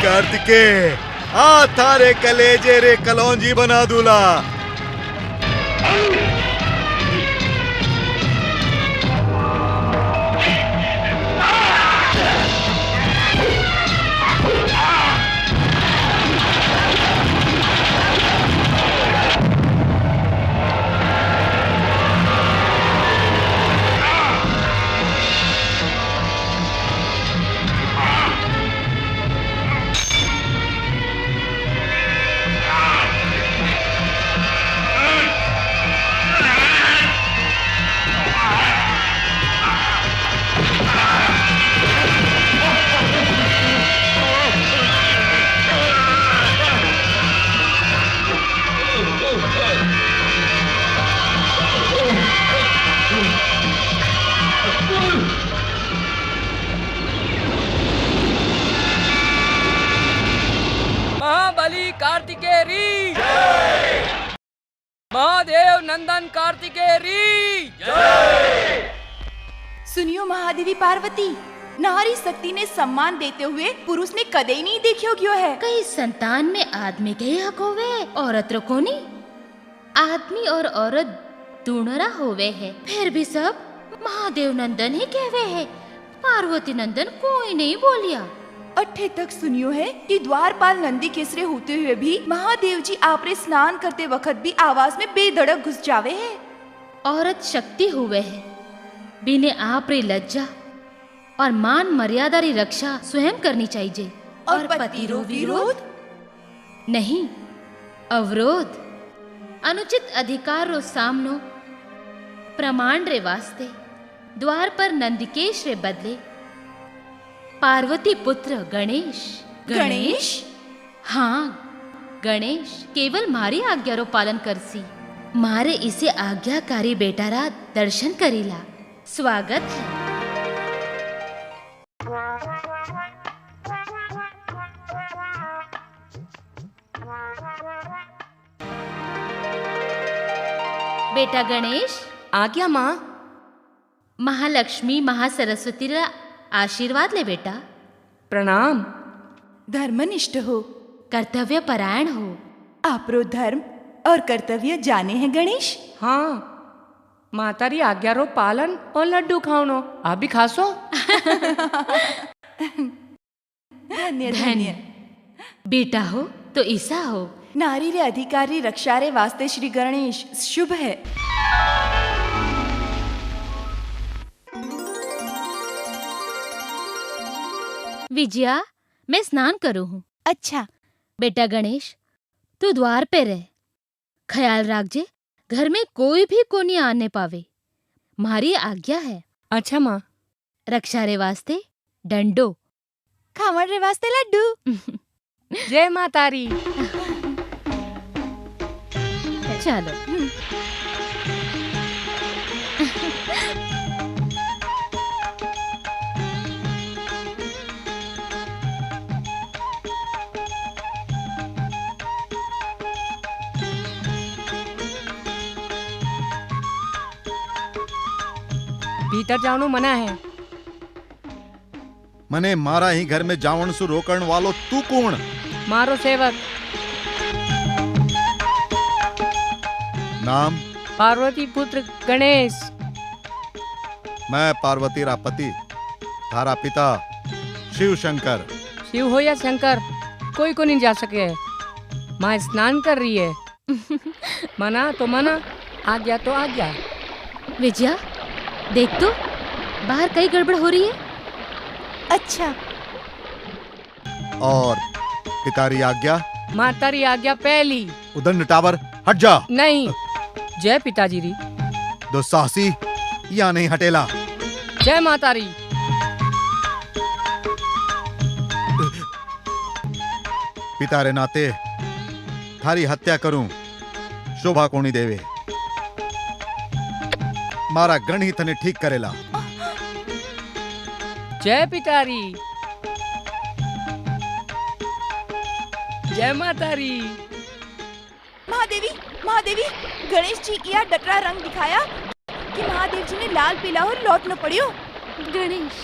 Speaker 6: कार्तिकेय, आ थारे कलेजे रे कलौंजी बना दूला।
Speaker 9: महाबली कार्तिकेय री जय। महादेव नंदन कार्तिकेय री जय।
Speaker 7: सुनियो महादेवी पार्वती, नारी शक्ति ने सम्मान देते हुए पुरुष ने कदे ही नहीं देखियो क्यों है।
Speaker 3: कई संतान में आदमी के हक होवे, औरत रो कोनी। आदमी और औरत दोनों होवे है, फिर भी सब महादेव नंदन ही कहवे है। पार्वती नंदन कोई नहीं बोलिया।
Speaker 7: अट्ठे तक सुनियो है कि द्वारपाल नंदी केसरे होते हुए भी महादेव जी आपरे स्नान करते वक्त भी आवाज में बेधड़क घुस जावे है।
Speaker 3: औरत शक्ति हुए है, बिने आपरी लज्जा और मान मर्यादा री रक्षा स्वयं करनी चाहिए।
Speaker 7: और पति रो विरोध
Speaker 3: नहीं, अवरोध। अनुचित अधिकार रो सामनो प्रमाण रे वास्ते द्वार पर नंदिकेश रे बदले पार्वती पुत्र गणेश।
Speaker 7: गणेश?
Speaker 3: हाँ, ગણેશ કેવલ મારી આજ્ઞારો પાલન કરસી. મારે ઇસે આજ્ઞાકારી બેટારા દર્શન કરેલા. સ્વાગત है. बेटा गणेश,
Speaker 9: आज्ञा माँ.
Speaker 3: महालक्ष्मी महासरस्वती रा आशीर्वाद ले बेटा.
Speaker 9: प्रणाम.
Speaker 7: धर्मनिष्ठ हो,
Speaker 3: कर्तव्य परायण हो.
Speaker 7: आपरो धर्म और कर्तव्य जाने हैं गणेश.
Speaker 9: हाँ, मातारी आज्ञा रो पालन और लड्डू खाओ. आप भी खासो.
Speaker 7: धन्य धन्य.
Speaker 3: बेटा हो तो ईसा हो.
Speaker 7: नारी रे अधिकारी रक्षा रे वास्ते श्री गणेश शुभ है.
Speaker 3: विजया, मैं स्नान करूं हूँ.
Speaker 7: अच्छा.
Speaker 3: बेटा गणेश, तू द्वार पे रह. ख्याल राखजे घर में कोई भी कोनी आने पावे. मारी आज्ञा है.
Speaker 9: अच्छा माँ.
Speaker 3: रक्षा रे वास्ते डंडो,
Speaker 7: खावण रे वास्ते लड्डू.
Speaker 9: जय मातारी.
Speaker 3: चलो.
Speaker 9: भीतर जावनु मना है.
Speaker 6: मने मारा ही घर में जावण सु रोकण वालो तू कौन?
Speaker 9: मारो सेवक.
Speaker 6: नाम?
Speaker 9: पार्वती पुत्र गणेश.
Speaker 6: मैं पार्वती रा पति, थारा पिता शिव शंकर.
Speaker 9: शिव हो या शंकर, कोई को नहीं जा सके. माँ स्नान कर रही है. मना तो मना, आज्ञा तो आज्ञा.
Speaker 3: विजया, देख तो बाहर कई गड़बड़ हो रही है.
Speaker 7: अच्छा.
Speaker 6: और पितारी आज्ञा?
Speaker 9: मातारी आज्ञा पहली.
Speaker 6: उदंड टावर हट जा.
Speaker 9: नहीं. जय पिताजी री.
Speaker 6: दुस्साहसी या नहीं हटेला.
Speaker 9: जय मातारी.
Speaker 6: पिता रे नाते थारी हत्या करूं शोभा कोनी देवे. मारा गण ही तने ठीक करेला.
Speaker 9: जय पितारी. जय मातारी.
Speaker 7: महादेवी, महादेवी, गणेश जी की यह डटरा रंग दिखाया कि महादेव जी ने लाल पीला और लौट न पड़ियो.
Speaker 3: गणेश,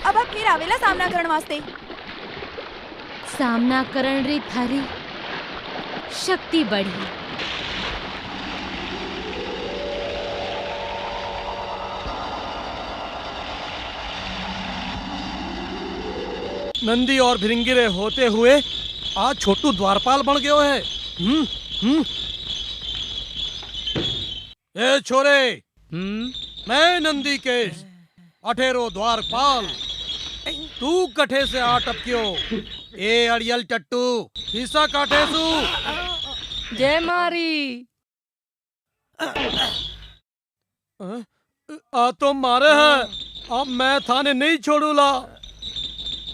Speaker 7: अब आप फिर आवेला सामना करण वास्ते.
Speaker 3: सामना करण री थारी शक्ति बढ़ी.
Speaker 5: नंदी और भिरिंगिरे होते हुए आज छोटू द्वारपाल बन गयो है. ए छोरे, मैं नंदी केश अठेरो द्वारपाल. तू कठे से आ टपकियो. ए अड़ियल टट्टू हिस्सा काटे सू.
Speaker 9: जय मारी.
Speaker 5: आ तो मारे है. अब मैं थाने नहीं छोड़ूला.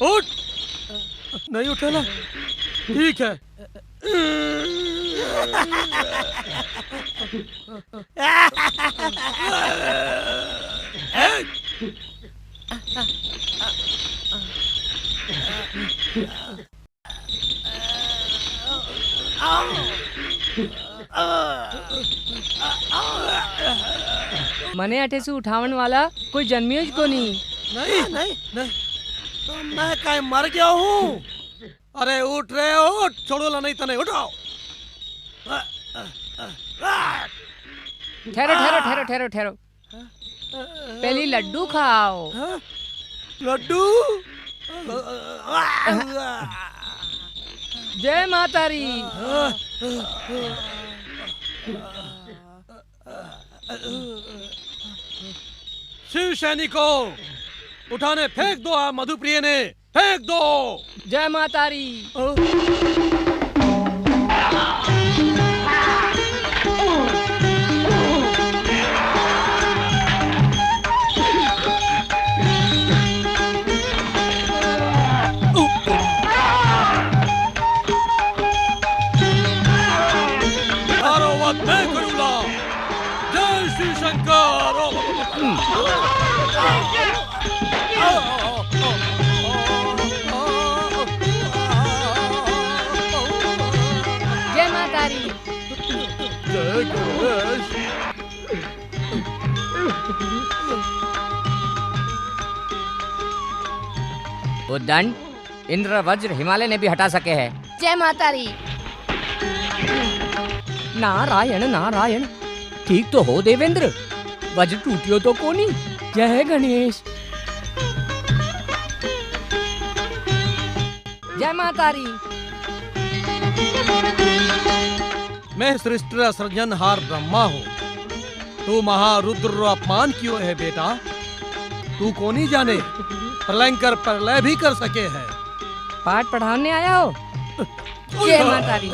Speaker 5: उठ. नहीं उठेला. ठीक है.
Speaker 9: मने अठे से उठावन वाला कोई जन्मियो ज को नहीं.
Speaker 5: नहीं नहीं नहीं, तो मैं काय मर गया हूँ. अरे उठ रहे उठ. छोड़ोला नहीं तने. उठाओ.
Speaker 9: ठहरो ठहरो ठहरो ठहरो ठहरो. पहली लड्डू खाओ.
Speaker 5: लड्डू.
Speaker 9: जय मातारी.
Speaker 5: शिव सैनिकों, उठाने फेंक दो. मधुप्रिय ने फेंक दो.
Speaker 9: जय मातारी.
Speaker 5: शुरुआत मैं करूंगा। जय श्री शंकर।
Speaker 9: जय माता दी।
Speaker 5: जय गणेश।
Speaker 9: वो दंड इंद्र वज्र हिमालय ने भी हटा सके हैं। जय माता दी। नारायण नारायण, ठीक तो हो देवेंद्र, वज्र टूटियो तो कोनी। जय गणेश। जय माता दी।
Speaker 5: मैं सृष्टि सृजनहार ब्रह्मा हूँ। तू महारुद्र अपमान क्यों है बेटा? तू को नहीं जाने प्रलयंकर प्रलय भी कर सके है।
Speaker 9: पाठ पढ़ाने आया हो। जय माता दी।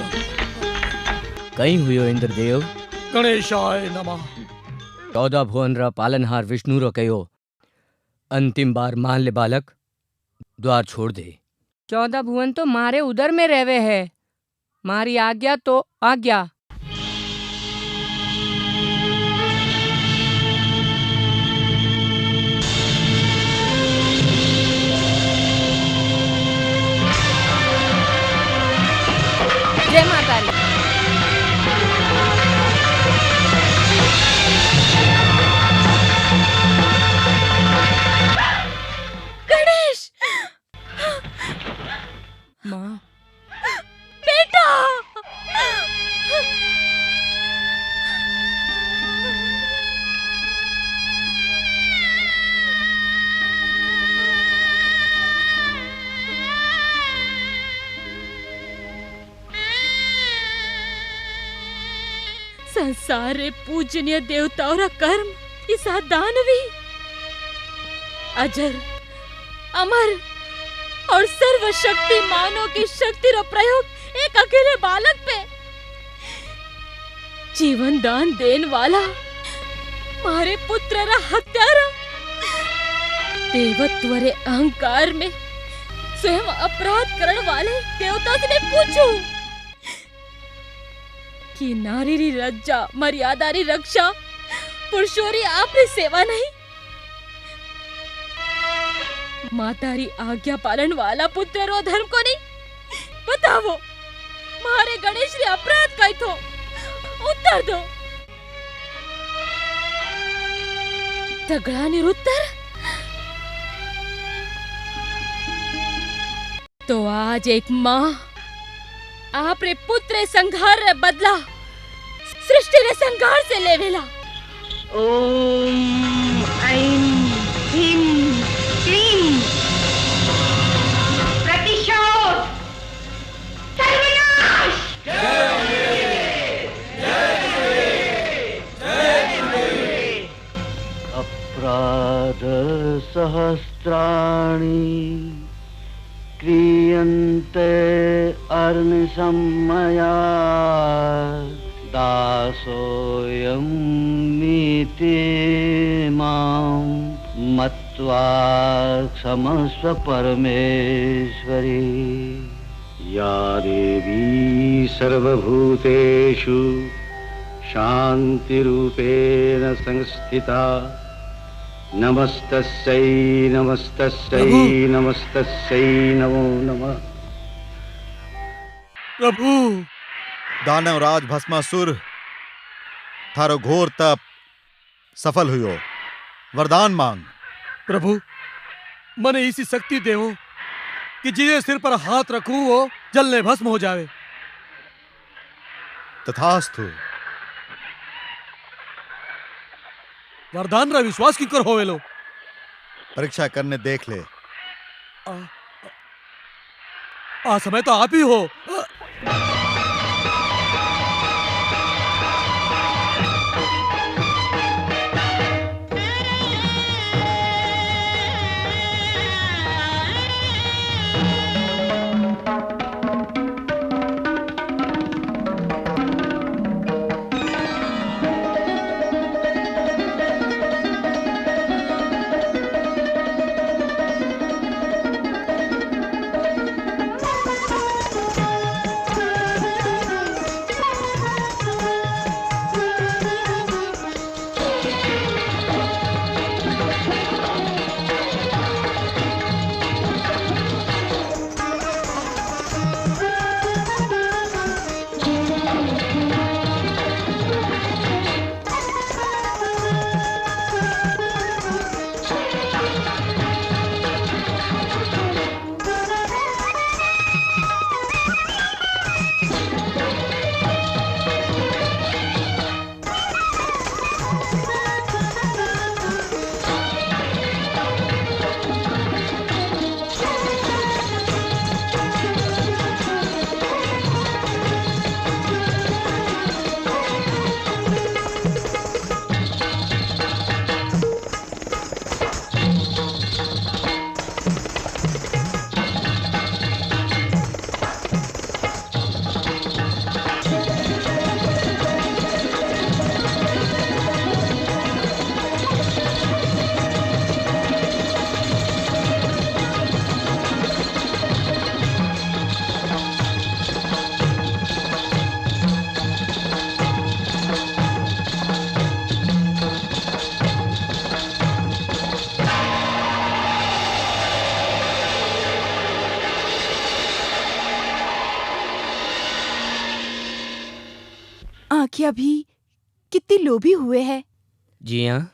Speaker 9: कहीं हुई हो इंद्रदेव।
Speaker 5: गणेशाय नमः।
Speaker 9: 14 भुवन रा पालनहार विष्णु रो कहो, अंतिम बार मान ले बालक, द्वार छोड़ दे। 14 भुवन तो मारे उदर में रहवे है, मारी आज्ञा तो आज्ञा। जय माता दी।
Speaker 3: गणेश,
Speaker 9: माँ,
Speaker 3: बेटा। संसार रे पूजनीय देवताओं रा कर्म इस दानवी अजर अमर और सर्वशक्ति मानो की शक्ति रो प्रयोग एक अकेले बालक पे जीवन दान देन वाला मारे पुत्र रा हत्यारा देवत्व रे अहंकार में स्वयं अपराध करण वाले देवता से पूछो कि नारी री रज्जा मर्यादा री रक्षा पुरुषों री आपरी सेवा नहीं। माता री आज्ञा पालन वाला पुत्र रो धर्म को नहीं बतावो। मारे गणेश री अपराध कई थो उत्तर दो। तगड़ा निरुत्तर तो आज एक माँ आप रे पुत्र संघार रे बदला सृष्टि रे संघार से लेवेला।
Speaker 8: ओम ऐं ह्रीं क्लीं प्रतिशोध सर्वनाश।
Speaker 10: अपराध सहस्राणि क्रियन्ते अनिशं मया दासोऽयं मीते मां मत्वा क्षमस्व परमेश्वरी। या देवी सर्वभूतेषु शान्तिरूपेण संस्थिता नमस्तस्यै नमस्तस्यै नमस्तस्यै नमो नमः।
Speaker 5: प्रभु
Speaker 6: दानवराज भस्मासुर थारो घोर तप सफल हुयो, वरदान मांग।
Speaker 5: प्रभु मने इसी शक्ति देवो कि जिसे सिर पर हाथ रखूं वो जलने भस्म हो जावे।
Speaker 6: तथास्तु।
Speaker 5: वरदान रा विश्वास की कर होवे लो।
Speaker 6: परीक्षा करने देख ले।
Speaker 5: आ समय तो आप ही हो।
Speaker 7: आख्या भी कितनी लोभी हुए है।
Speaker 9: जी हाँ,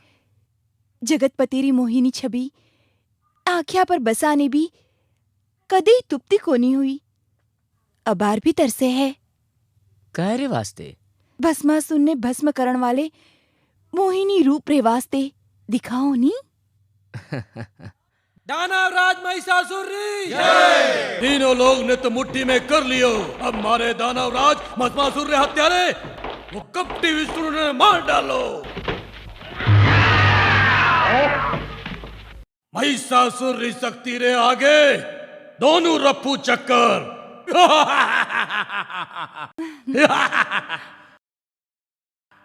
Speaker 7: जगतपति री मोहिनी छवि आख्या पर बसाने भी कदी तुपती कोनी हुई। अबार भी तरसे है।
Speaker 9: कहरे वास्ते
Speaker 7: भस्मासुर ने भस्म करण वाले मोहिनी रूप रे वास्ते दिखाओ नी।
Speaker 5: दानवराज महिषासुर री तीनों लोग ने तो मुट्ठी में कर लियो। अब मारे दानवराज भस्मासुर रे हत्यारे वो कपटी विष्णु ने मार डालो। महिषासुर री शक्ति रे आगे दोनों रप्पू चक्कर।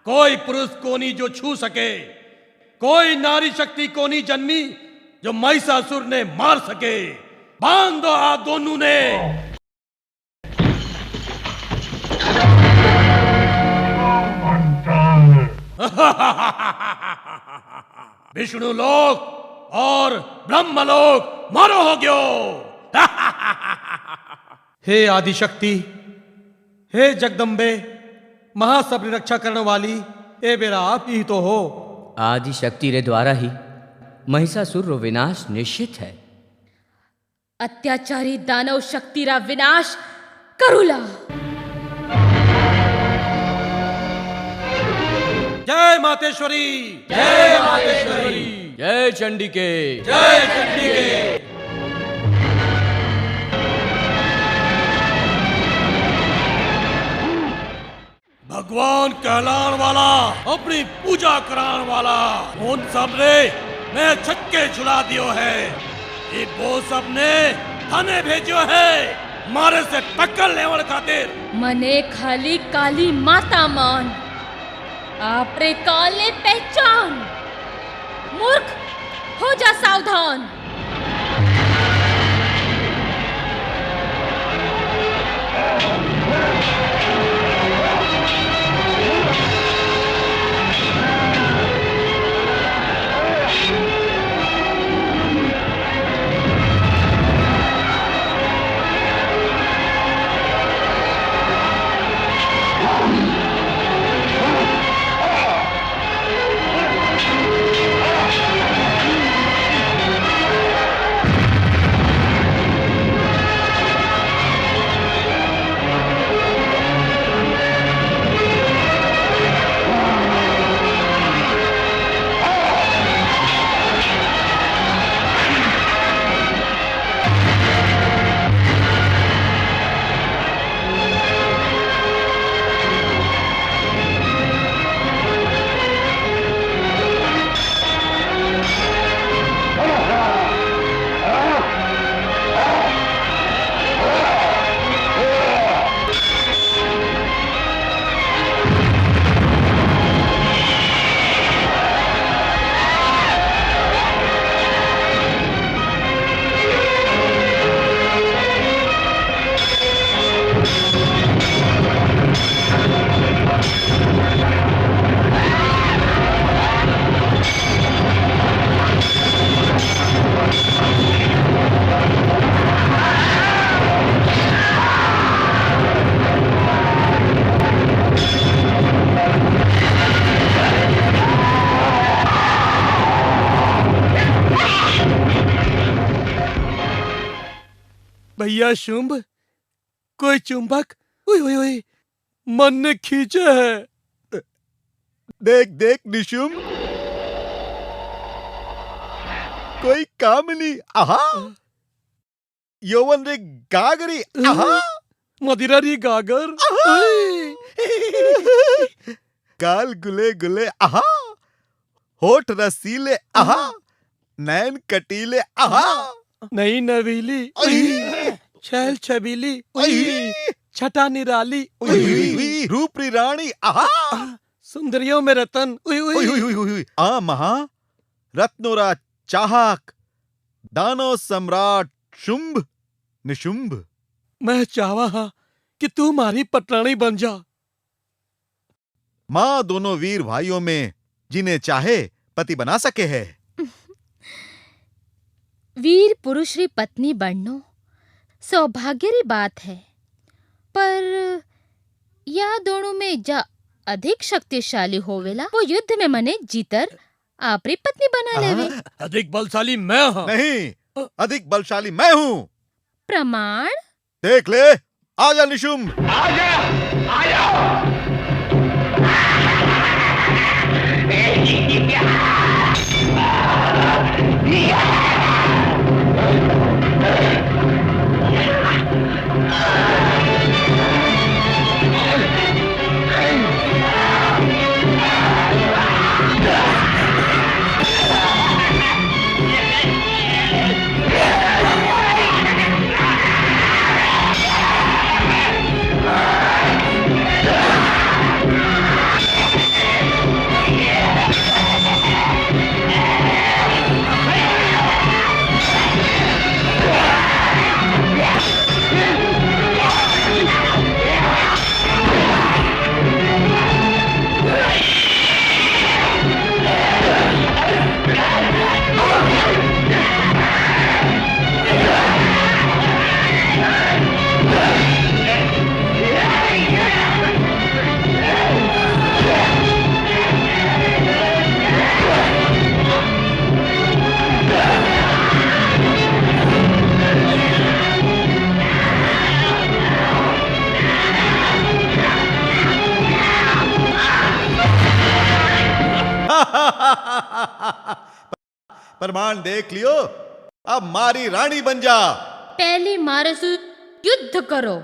Speaker 5: कोई पुरुष कोनी जो छू सके, कोई नारी शक्ति कोनी जन्मी जो महिषासुर ने मार सके। बांध दो हाथ दोनों ने। विष्णु लोक और ब्रह्म लोक मारो हो गयो। हे आदिशक्ति, हे जगदम्बे, महासब रक्षा करने वाली, ए बेरा आप ही तो हो।
Speaker 9: आदि शक्ति रे द्वारा ही महिषासुर रो विनाश निश्चित है।
Speaker 3: अत्याचारी दानव शक्ति रा विनाश करूला।
Speaker 5: जय मातेश्वरी, जय मातेश्वरी,
Speaker 9: जय चंडिके,
Speaker 5: जय चंडिके। भगवान कहलान वाला, अपनी पूजा करान वाला, उन सब ने मैं छक्के छुड़ा दियो है। ये वो सब ने थाने भेजो है मारे से टक्कर लेवल खातिर।
Speaker 3: मने खाली काली माता मान, आपरे काले पहचान। मूर्ख हो जा सावधान।
Speaker 5: भैया शुंभ, कोई चुंबक ओए ओए ओए मन ने खींचे है।
Speaker 6: देख देख निशुंभ, कोई कामनी। आहा, यौवन रे गागरी। आहा,
Speaker 5: मदिरा री गागर।
Speaker 6: गाल गुले गुले। आहा, होठ रसीले। आहा, नैन कटीले। आहा,
Speaker 5: नई नवीली, छैल छबीली, छटा निराली,
Speaker 6: रूप री रानी। आहा,
Speaker 5: सुंदरियों में रतन।
Speaker 6: आ महा रत्नोरा चाहक, दानव सम्राट शुंभ निशुंभ।
Speaker 5: मैं चाहवा हा कि तू मारी पटरानी बन जा।
Speaker 6: माँ दोनों वीर भाइयों में जिन्हें चाहे पति बना सके है।
Speaker 3: वीर पुरुष री पत्नी बननो सौभाग्य री बात है, पर या दोनों में जा अधिक शक्तिशाली होवेला वो युद्ध में मने जीतर आपरी पत्नी बना लेवे।
Speaker 5: अधिक बलशाली मैं हूँ।
Speaker 6: नहीं, अधिक बलशाली मैं हूँ।
Speaker 3: प्रमाण?
Speaker 6: देख ले, आजा निशुंभ। प्रमाण देख लियो, अब मारी रानी बन जा।
Speaker 3: पहली मारे से युद्ध करो।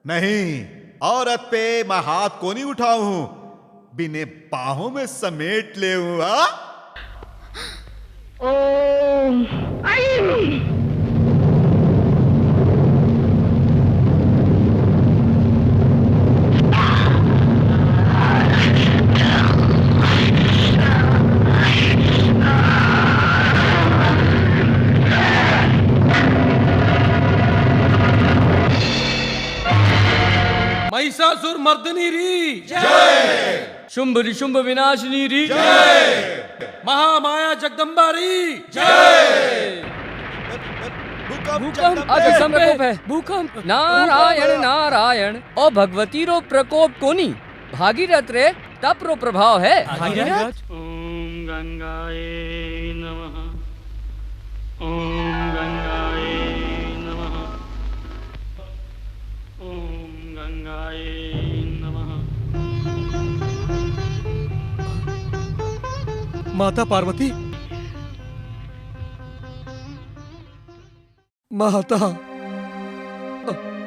Speaker 6: नहीं, औरत पे मैं हाथ को नहीं उठाऊ हूं, बिने बाहों में समेट ले हूं।
Speaker 8: ओम ऐं
Speaker 5: महिषासुर मर्दिनी री
Speaker 9: जय। शुंभ निशुंभ विनाशिनी री
Speaker 5: जय। महामाया जगदम्बा री जय।
Speaker 9: भूकंप अति प्रकोप है। भूकंप नारायण नारायण। और भगवती रो प्रकोप कोनी, भागीरथ रे तप रो प्रभाव है।
Speaker 10: भागीरथ। ओम गंगाए नमः। ओम गंगाए नमः। ओम गंगाए नमः।
Speaker 5: माता पार्वती, माता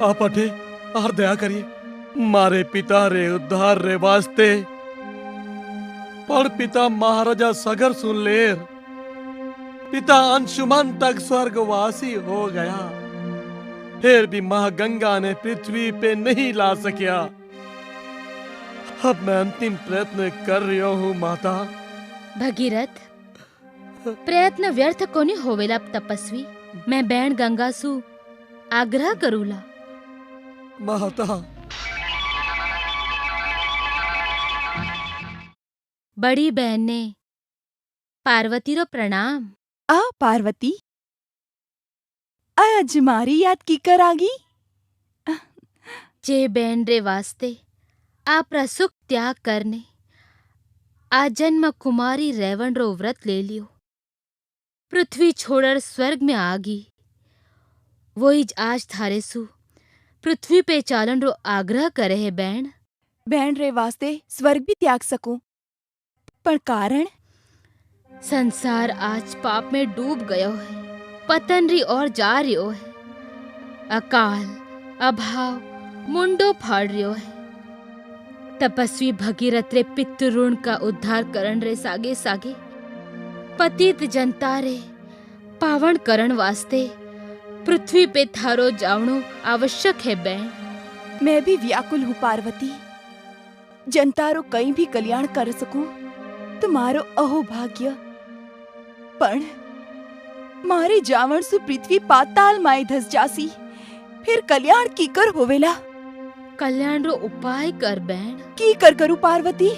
Speaker 5: आप अठे और दया करिए, मारे पिता रे उद्धार रे वास्ते। पर पिता महाराजा सगर सुन लेर, पिता अंशुमन तक स्वर्गवासी हो गया, फिर भी मां गंगा ने पृथ्वी पे नहीं ला सकिया। अब मैं अंतिम प्रयत्न कर रही हूँ माता।
Speaker 3: भगीरथ, प्रयत्न व्यर्थ कोनी होवेला तपस्वी। मैं बैण गंगा सु आग्रह करूला।
Speaker 5: माता,
Speaker 3: बड़ी बहन ने पार्वती रो प्रणाम।
Speaker 7: आ पार्वती, आज मारी याद की कर आगी।
Speaker 3: जे बहन रे वास्ते आपरा सुख त्याग करने आजन्म कुमारी रेवण रो व्रत ले लियो, पृथ्वी छोड़र स्वर्ग में आगी। वही आज थारे सु पृथ्वी पे चालन रो आग्रह करे है बैण।
Speaker 7: बैण रे वास्ते स्वर्ग भी त्याग सकूं, पर कारण
Speaker 3: संसार आज पाप में डूब गयो है, पतन री और जा रियो है। अकाल अभाव मुंडो फाड़ रियो है। तपस्वी भगीरथ रे पितृ ऋण का उद्धार करण रे सागे सागे पतित जनता रे पावन करण वास्ते पृथ्वी पे थारो जावणो आवश्यक है बैण।
Speaker 7: मैं भी व्याकुल हूँ पार्वती। जनता रो कहीं भी कल्याण कर सकूं तुम्हारो अहो भाग्य, पण मारे जावण सु पृथ्वी पाताल माई धस जासी, फिर कल्याण की कर होवेला।
Speaker 3: कल्याण रो उपाय कर बैण।
Speaker 7: की कर करूं पार्वती?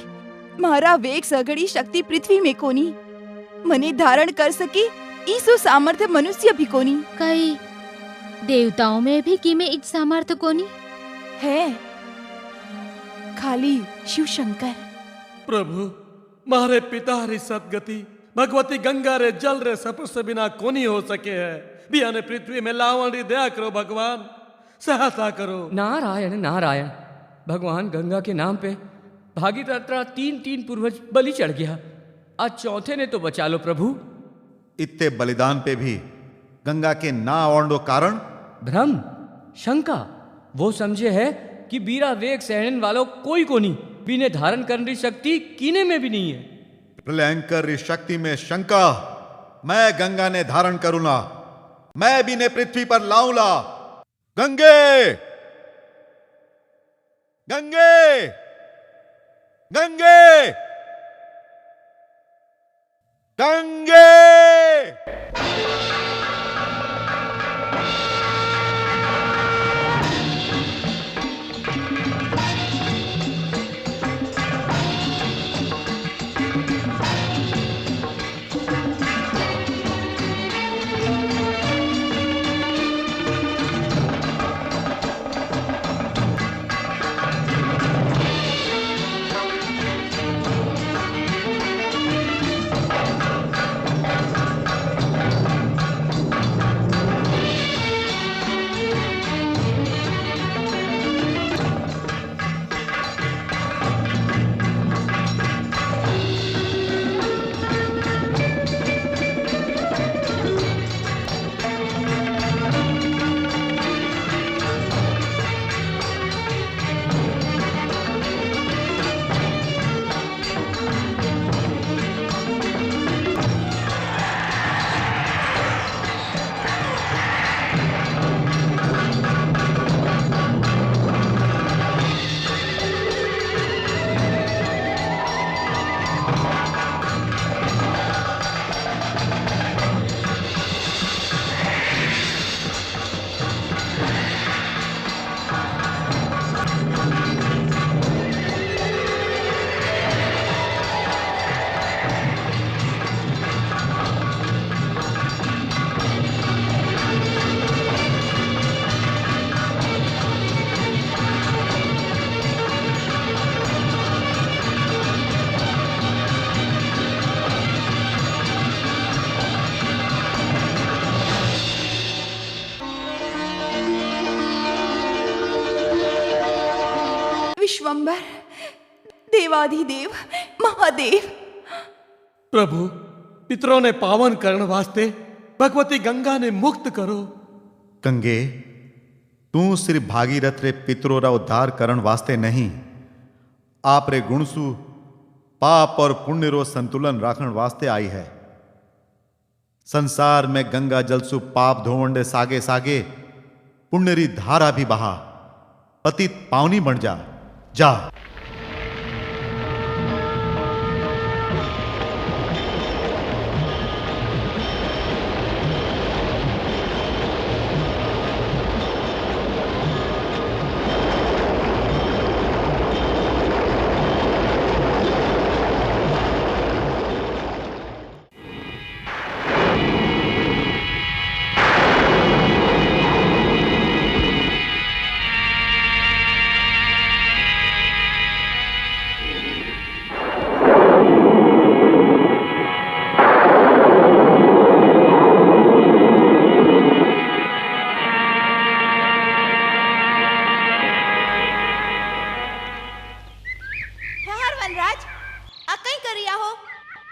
Speaker 7: मारा वेग सगड़ी शक्ति पृथ्वी में कोनी, मने धारण कर सके ईसो सामर्थ्य मनुष्य भी कोनी।
Speaker 3: कई देवताओं में भी की में इच सामर्थ्य कोनी
Speaker 7: है। खाली शिव शंकर।
Speaker 5: प्रभु मारे पिता री सदगति भगवती गंगा रे जल रे स्पर्श बिना कोनी हो सके है। बिया ने पृथ्वी में लावण री दया करो भगवान, सहायता करो।
Speaker 9: नारायण नारायण। भगवान गंगा के नाम पे भागीरथरा 3 पूर्वज बलि चढ़ गया, आज चौथे ने तो बचा लो प्रभु।
Speaker 6: इतने बलिदान पे भी गंगा के ना औंडो कारण
Speaker 9: भ्रम शंका वो समझे है कि बीरा वेग सहन वालों कोई को नहीं, बिने धारण करने की शक्ति कीने में भी नहीं है।
Speaker 6: प्रलयंकर शक्ति में शंका, मैं गंगा ने धारण करूंगा, मैं भी ने पृथ्वी पर लाऊंगा। गंगे गंगे गंगे गंगे।
Speaker 7: विश्वंभर देवाधिदेव महादेव।
Speaker 5: प्रभु पितरों ने पावन करण वास्ते भगवती गंगा ने मुक्त करो।
Speaker 6: गंगे तू सिर्फ भागीरथ रे पितरों रा उद्धार करण वास्ते नहीं, आप रे गुणसु पाप और पुण्य रो संतुलन राखण वास्ते आई है। संसार में गंगा जल सु पाप धोवंडे सागे सागे पुण्य री धारा भी बहा, पतित पावनी बन जा। जा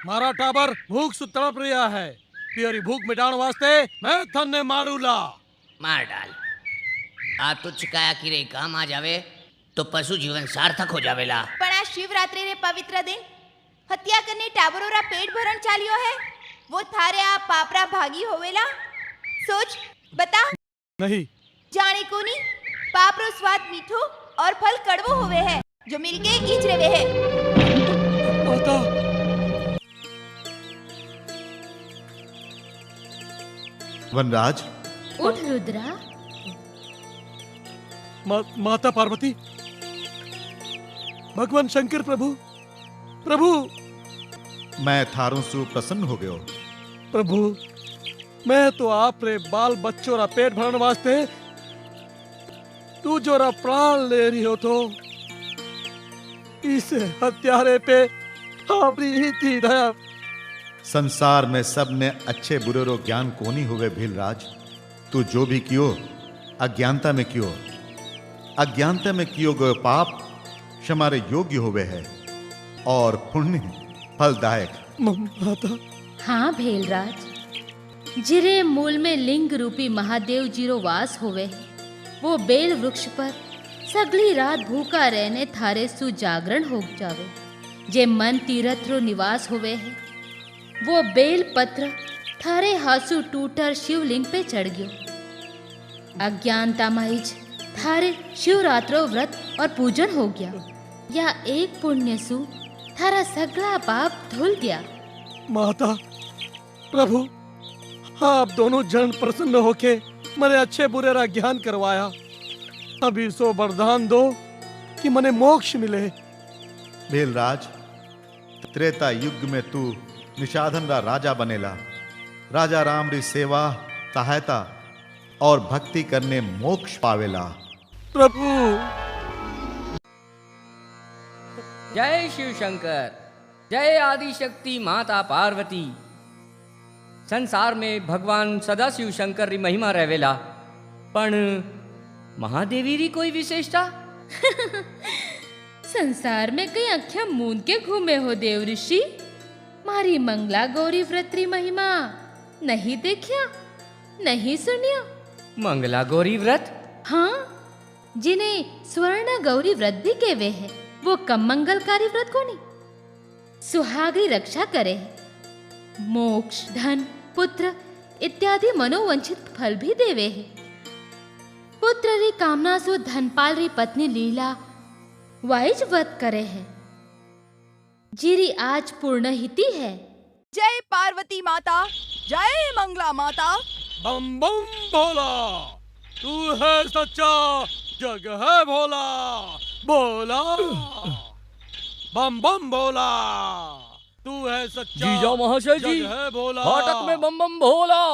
Speaker 5: मारा टाबर भूख से तड़प रहा है, तेरी भूख मिटाने वास्ते मैं थन्ने मारूला।
Speaker 11: मार डाल। आ तुच्छ काया की रे काम आ जावे तो पशु जीवन सार्थक हो जावेला।
Speaker 7: पण आ शिवरात्रि रे पवित्र दिन हत्या करने टाबरो रा पेट भरण चालियो है, वो थारे आ पापरा भागी होवेला। सोच बता।
Speaker 5: नहीं
Speaker 7: जाने को नहीं, पाप रो स्वाद मीठो और फल कड़वो होवे है, जो मिलके ईच रेवे है।
Speaker 5: माता
Speaker 6: वनराज
Speaker 3: उठ रुद्रा।
Speaker 5: माता पार्वती, भगवान शंकर प्रभु प्रभु
Speaker 6: मैं थारों से प्रसन्न हो गयो।
Speaker 5: प्रभु मैं तो आप रे बाल बच्चों रा पेट भरने वास्ते तू जो रा प्राण ले रही हो तो इस हत्यारे पे आपरी ही थी दया।
Speaker 6: संसार में सब ने अच्छे बुरे रो ज्ञान कोनी हुए भीलराज। तू जो भी कियो अज्ञानता में कियो, अज्ञानता में कियो गयो पाप क्षमारे योग्य हुए है और पुण्य फलदायक।
Speaker 5: माता।
Speaker 3: हाँ भेलराज, जिरे मूल में लिंग रूपी महादेव जीरो वास होवे है, वो बेल वृक्ष पर सगली रात भूखा रहने थारे सु जागरण हो जावे। जे मन तीरथ रो निवास होवे है, वो बेल पत्र थारे हासु टूटर शिवलिंग पे चढ़ गयो। अज्ञानता माइज थारे शिवरात्रो व्रत और पूजन हो गया, या एक पुण्य सु थारा सगला पाप धुल गया।
Speaker 5: माता, प्रभु आप दोनों जन प्रसन्न होके मने अच्छे बुरे रा ज्ञान करवाया। अभी सो वरदान दो कि मने मोक्ष मिले।
Speaker 6: भीलराज, त्रेता युग में तू निषाधन रा राजा बनेला। राजा राम री सेवा, सहायता और भक्ति करने मोक्ष पावेला।
Speaker 5: प्रभु।
Speaker 9: जय शिव शंकर, जय आदि शक्ति माता पार्वती। संसार में भगवान सदा शिव शंकर री महिमा रहेला, पण महादेवी री कोई विशेषता?
Speaker 3: संसार में कई अख्या मूंद के घूमे हो देव ऋषि। मारी मंगला गौरी व्रत री महिमा नहीं देखिया, नहीं सुनिया?
Speaker 9: मंगला गौरी व्रत?
Speaker 3: हाँ, जिन्हें स्वर्ण गौरी व्रत भी कहवे है, वो कम मंगलकारी व्रत को नहीं। सुहागरी रक्षा करे है, मोक्ष, धन, पुत्र इत्यादि मनोवंचित फल भी देवे है। पुत्र री कामना सु धनपाल री पत्नी लीला वाइज व्रत करे है, जिरी आज पूर्ण हिति है।
Speaker 7: जय पार्वती माता, जय मंगला माता।
Speaker 5: बम बम भोला, तू है सच्चा, जग है भोला, भोला। बम बम भोला, तू है सच्चा,
Speaker 9: जीजा महाशय जी,
Speaker 5: जग है भोला।
Speaker 9: फाटक में बम बम भोला।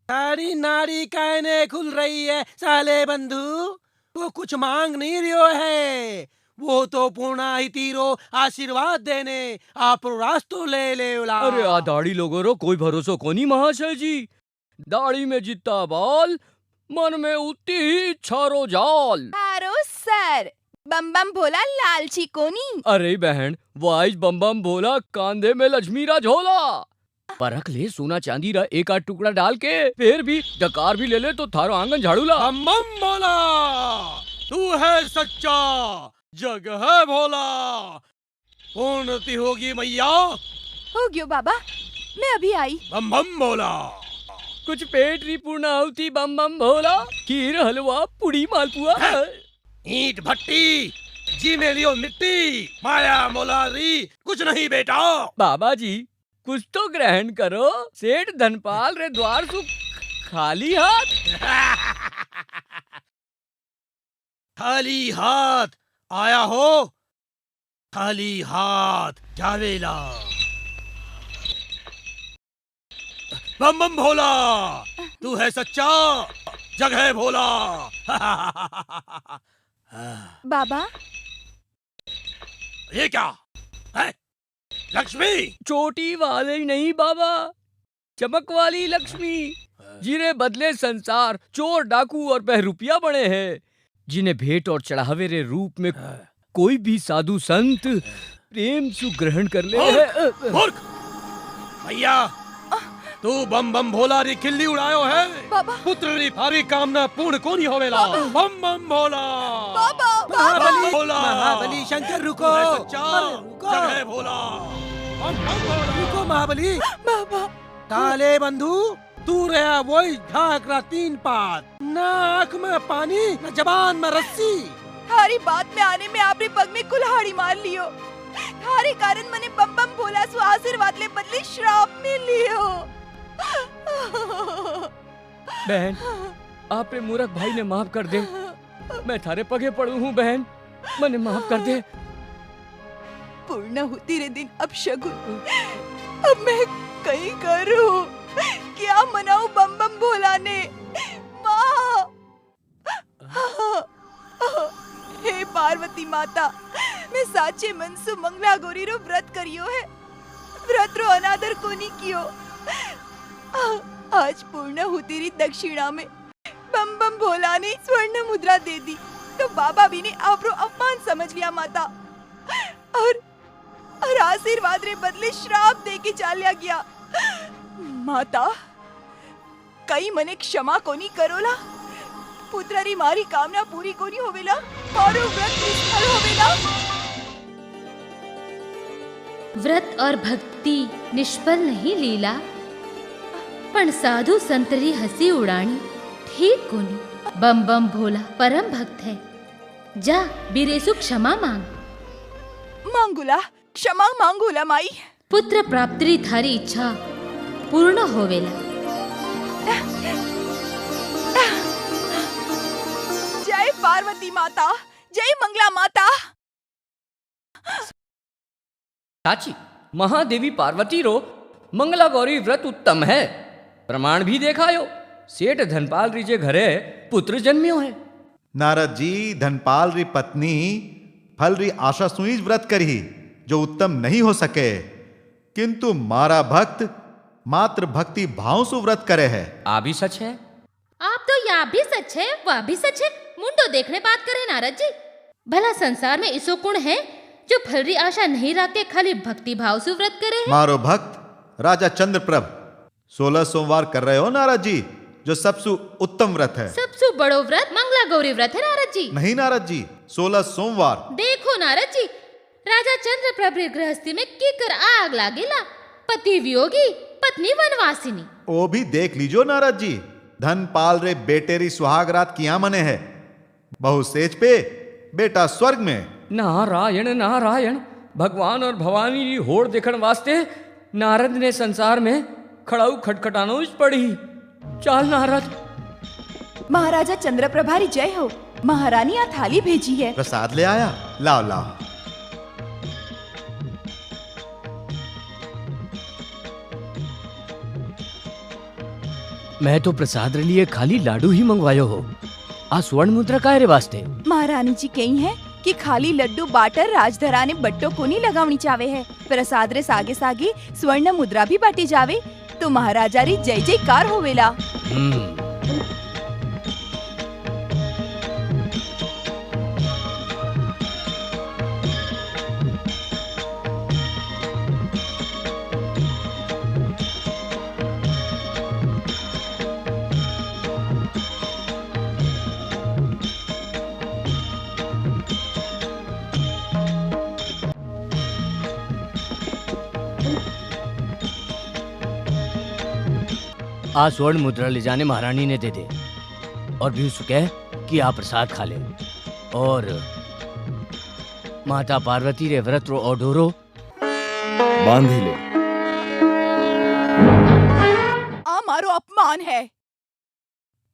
Speaker 5: सारी नाड़ी कहने खुल रही है साले बंधु। तो कुछ मांग नहीं रियो है, वो तो पूर्णाहिति रो आशीर्वाद देने आप रास्तो ले ले उला।
Speaker 9: अरे आ दाढ़ी लोगों रो कोई भरोसा कोनी महाशय जी। दाढ़ी में जितना बाल, मन में उतनी ही इच्छा रो जाल।
Speaker 7: हारो सर, बम बम भोला लालची कोनी।
Speaker 9: अरे बहन, वाइज बम बम भोला कांधे में लक्ष्मी रा झोला। परख ले सोना चांदी रा एक आध टुकड़ा डाल के, फिर भी डकार भी ले ले तो थारो आंगन झाड़ू ला।
Speaker 5: बम बम भोला, तू है सच्चा, जग है भोला। पूर्णति होगी मैया।
Speaker 7: हो गयो बाबा, मैं अभी आई।
Speaker 5: बम बम भोला।
Speaker 9: कुछ पेट री पूर्णाहुति बम बम भोला। खीर, हलवा, पुड़ी, मालपुआ।
Speaker 5: ईंट भट्टी, जीने लियो मिट्टी, माया मोलारी कुछ नहीं बेटा।
Speaker 9: बाबा जी कुछ तो ग्रहण करो। सेठ धनपाल रे द्वार सु खाली हाथ।
Speaker 5: खाली हाथ आया हो, खाली हाथ जावेला। बम बम भोला, तू है सच्चा, जग है भोला।
Speaker 7: बाबा,
Speaker 5: ये क्या है? लक्ष्मी?
Speaker 9: चोटी वाले नहीं बाबा, चमक वाली लक्ष्मी, जिन्हें बदले संसार चोर, डाकू और बहरूपिया बने हैं, जिन्हें भेंट और चढ़ावे रे रूप में कोई भी साधु संत प्रेम सु ग्रहण कर ले।
Speaker 5: मूर्ख भैया, तू बम बम भोला री खिल्ली उड़ायो है।
Speaker 7: बाबा।
Speaker 5: पुत्र री भारी कामना पूर्ण कोनी होवेला। बम बम भोला।
Speaker 7: बाबा,
Speaker 5: महाबली भोला।
Speaker 12: महाबली शंकर रुको,
Speaker 5: जग है भोला। बम बम भोला।
Speaker 12: रुको महाबली।
Speaker 7: बाबा।
Speaker 12: काले बंधु, तू रहा वही झाकरा तीन पात, ना आँख में पानी, ना जबान में रस्सी।
Speaker 7: थारी बात में आने में आपने पग में कुल्हाड़ी मार लियो। थारे कारण मने बम बम भोला सु आशीर्वाद ले बदले श्राप में लियो।
Speaker 9: बहन, आपरे मूर्ख भाई ने माफ कर दे। मैं थारे पगे पड़ू हूँ बहन, मने माफ कर दे।
Speaker 7: पूर्णाहुति रे दिन अब शगुन, अब मैं कहीं करूं, क्या मनाऊं बम बम भोला ने। माँ, हे पार्वती माता, मैं साचे मन से मंगला गौरी रो व्रत करियो है, व्रत रो अनादर कोनी कियो। आज पूर्ण होती री दक्षिणा में बम बम भोला ने स्वर्ण मुद्रा दे दी, तो बाबा भी ने आप रो अपमान समझ लिया माता, और आशीर्वाद रे बदले श्राप दे के चाल्या गया। माता कई मने क्षमा कोनी करोला, पुत्र री मारी कामना पूरी कोनी होवेला, मारो व्रत निष्फल होवेला।
Speaker 3: व्रत और भक्ति निष्फल नहीं लीला, पण साधु संतरी हंसी उड़ानी ठीक कोनी। बम बम भोला परम भक्त है, जा बिरेसु क्षमा मांग।
Speaker 7: मांगुला क्षमा मांगुला माई।
Speaker 3: पुत्र प्राप्ति थारी इच्छा पूर्ण होवेला।
Speaker 7: जय पार्वती माता, जय मंगला माता।
Speaker 9: साची महादेवी पार्वती रो मंगला गौरी व्रत उत्तम है, प्रमाण भी देखायो। सेठ धनपाल री जे घरे पुत्र जन्म्यो है।
Speaker 6: नारद जी, धनपाल री पत्नी फल री आशा सुई व्रत करी, जो उत्तम नहीं हो सके, किंतु मारा भक्त मात्र भक्ति भाव सु व्रत करे है।
Speaker 9: आ भी सच है।
Speaker 3: आप तो यह भी सच है, वह भी सच है। मुंडो देखने बात करे नारद जी। भला संसार में इसो गुण है जो फल री आशा नहीं रखे खाली भक्ति भाव से व्रत करे है।
Speaker 6: मारो भक्त राजा चंद्रप्रभ 16 सोमवार कर रहे हो नारद जी, जो सबसे उत्तम व्रत है।
Speaker 3: सबसे बड़ो व्रत मंगला गौरी व्रत है नारद जी।
Speaker 6: नहीं नारद जी, 16 सोमवार।
Speaker 3: देखो नारद जी, राजा चंद्रप्रभ री गृहस्थी में कीकर आग लागेला, पति वियोगी पत्नी वनवासिनी।
Speaker 6: ओ भी देख लीजो नारद जी, धनपाल रे बेटे री सुहाग रात किया मने है, बहु सेज पे बेटा स्वर्ग में।
Speaker 9: नारायण नारायण, भगवान और भवानी की होड़ देखण वास्ते नारद ने संसार में खड़ाऊ खटखटानो पड़ी। चाल नारद।
Speaker 7: महाराजा चंद्रप्रभारी जय हो। महारानी आ थाली भेजी है।
Speaker 6: प्रसाद ले आया, लाओ लाओ।
Speaker 9: मैं तो प्रसाद रे लिए खाली लाडू ही मंगवायो हो, आ स्वर्ण मुद्रा काय रे वास्ते?
Speaker 7: महारानी जी कही है कि खाली लड्डू बाटर राजधरा ने बट्टो को नहीं लगावनी चावे है, प्रसाद रे सागे सागे स्वर्ण मुद्रा भी बाटी जावे तो महाराजा री जय जयकार होवेला।
Speaker 9: आ स्वर्ण मुद्रा ले जाने महारानी ने दे दे, और भी उसको कह कि आप प्रसाद खा ले, और माता पार्वती रे व्रत रो ओढोरो
Speaker 13: बांधी ले।
Speaker 7: आ मारो अपमान है।